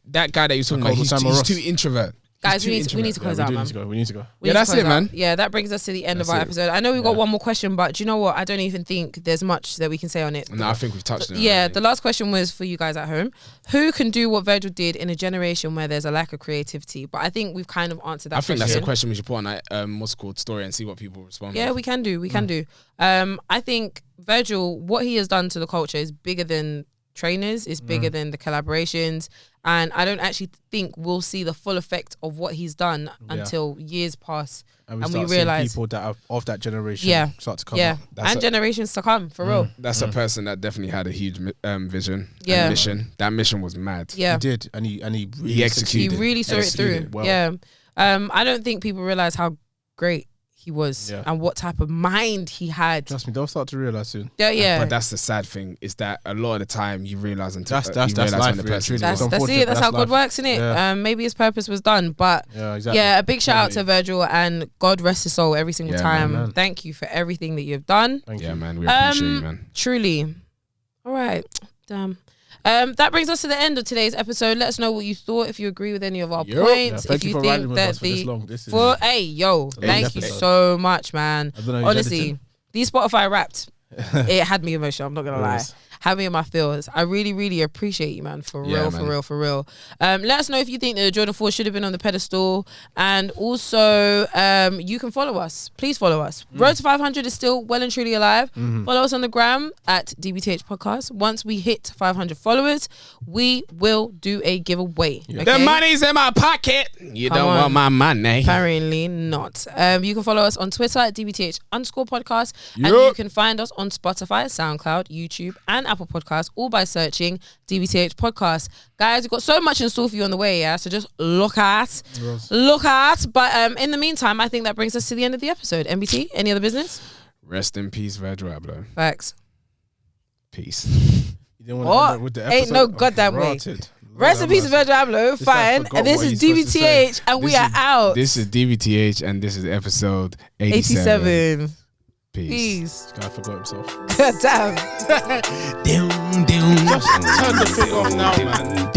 that guy that you're talking about. He's too introvert. Guys, we need to close out, man. We need to go. Yeah, that's it, man. Yeah, that brings us to the end of our episode. I know we've got one more question, but do you know what? I don't even think there's much that we can say on it. No, I think we've touched on it. Yeah, the last question was for you guys at home. Who can do what Virgil did in a generation where there's a lack of creativity? But I think we've kind of answered that question. I think that's a question we should put on what's called story and see what people respond. Yeah, with. we can do. I think Virgil, what he has done to the culture is bigger than trainers, it's bigger than the collaborations, and I don't actually think we'll see the full effect of what he's done until years pass and we realize people that are of that generation start to come up. And generations to come, for real. That's a person that definitely had a huge vision and mission. That mission was mad. He did, and he really executed. He really saw it through. Well. I don't think people realize how great he was and what type of mind he had. Trust me, they'll start to realize soon. Yeah. But that's the sad thing, is that a lot of the time you realize until that's life, when the person. That's it. That's how God works, isn't it? Yeah. Maybe his purpose was done, but a big shout out to Virgil, and God rest his soul every single time. Man. Thank you for everything that you've done. Thank you. Man, we appreciate you, man. Truly. All right, damn. That brings us to the end of today's episode. Let us know what you thought, if you agree with any of our points. Thank if you for think with that us for this long. Thank you so much, man. Honestly, these Spotify Wrapped, it had me emotional. I'm not gonna lie. Had me in my feels. I really, really appreciate you, man. For real. Let us know if you think that the Jordan 4 should have been on the pedestal. And also, you can follow us. Please follow us. Road to 500 is still well and truly alive. Follow us on the gram at DBTHPodcast. Once we hit 500 followers, we will do a giveaway. Okay? The money's in my pocket. You don't want my money. Apparently not. You can follow us on Twitter at DBTH_podcast. And you can find us on Spotify, SoundCloud, YouTube, and Apple Podcasts, all by searching DBTH Podcast. Guys, we've got so much in store for you on the way, so just look at. But in the meantime, I think that brings us to the end of the episode. MBT, any other business? Rest in peace, Virgil Abloh. Facts. Peace. You didn't want to end with the episode? Ain't no goddamn way. Rest in peace, Virgil Abloh. Fine. And this is DBTH, and we are out. This is DBTH, and this is episode 87. Peace. This guy forgot himself. God damn. Just turn the thing off now, man.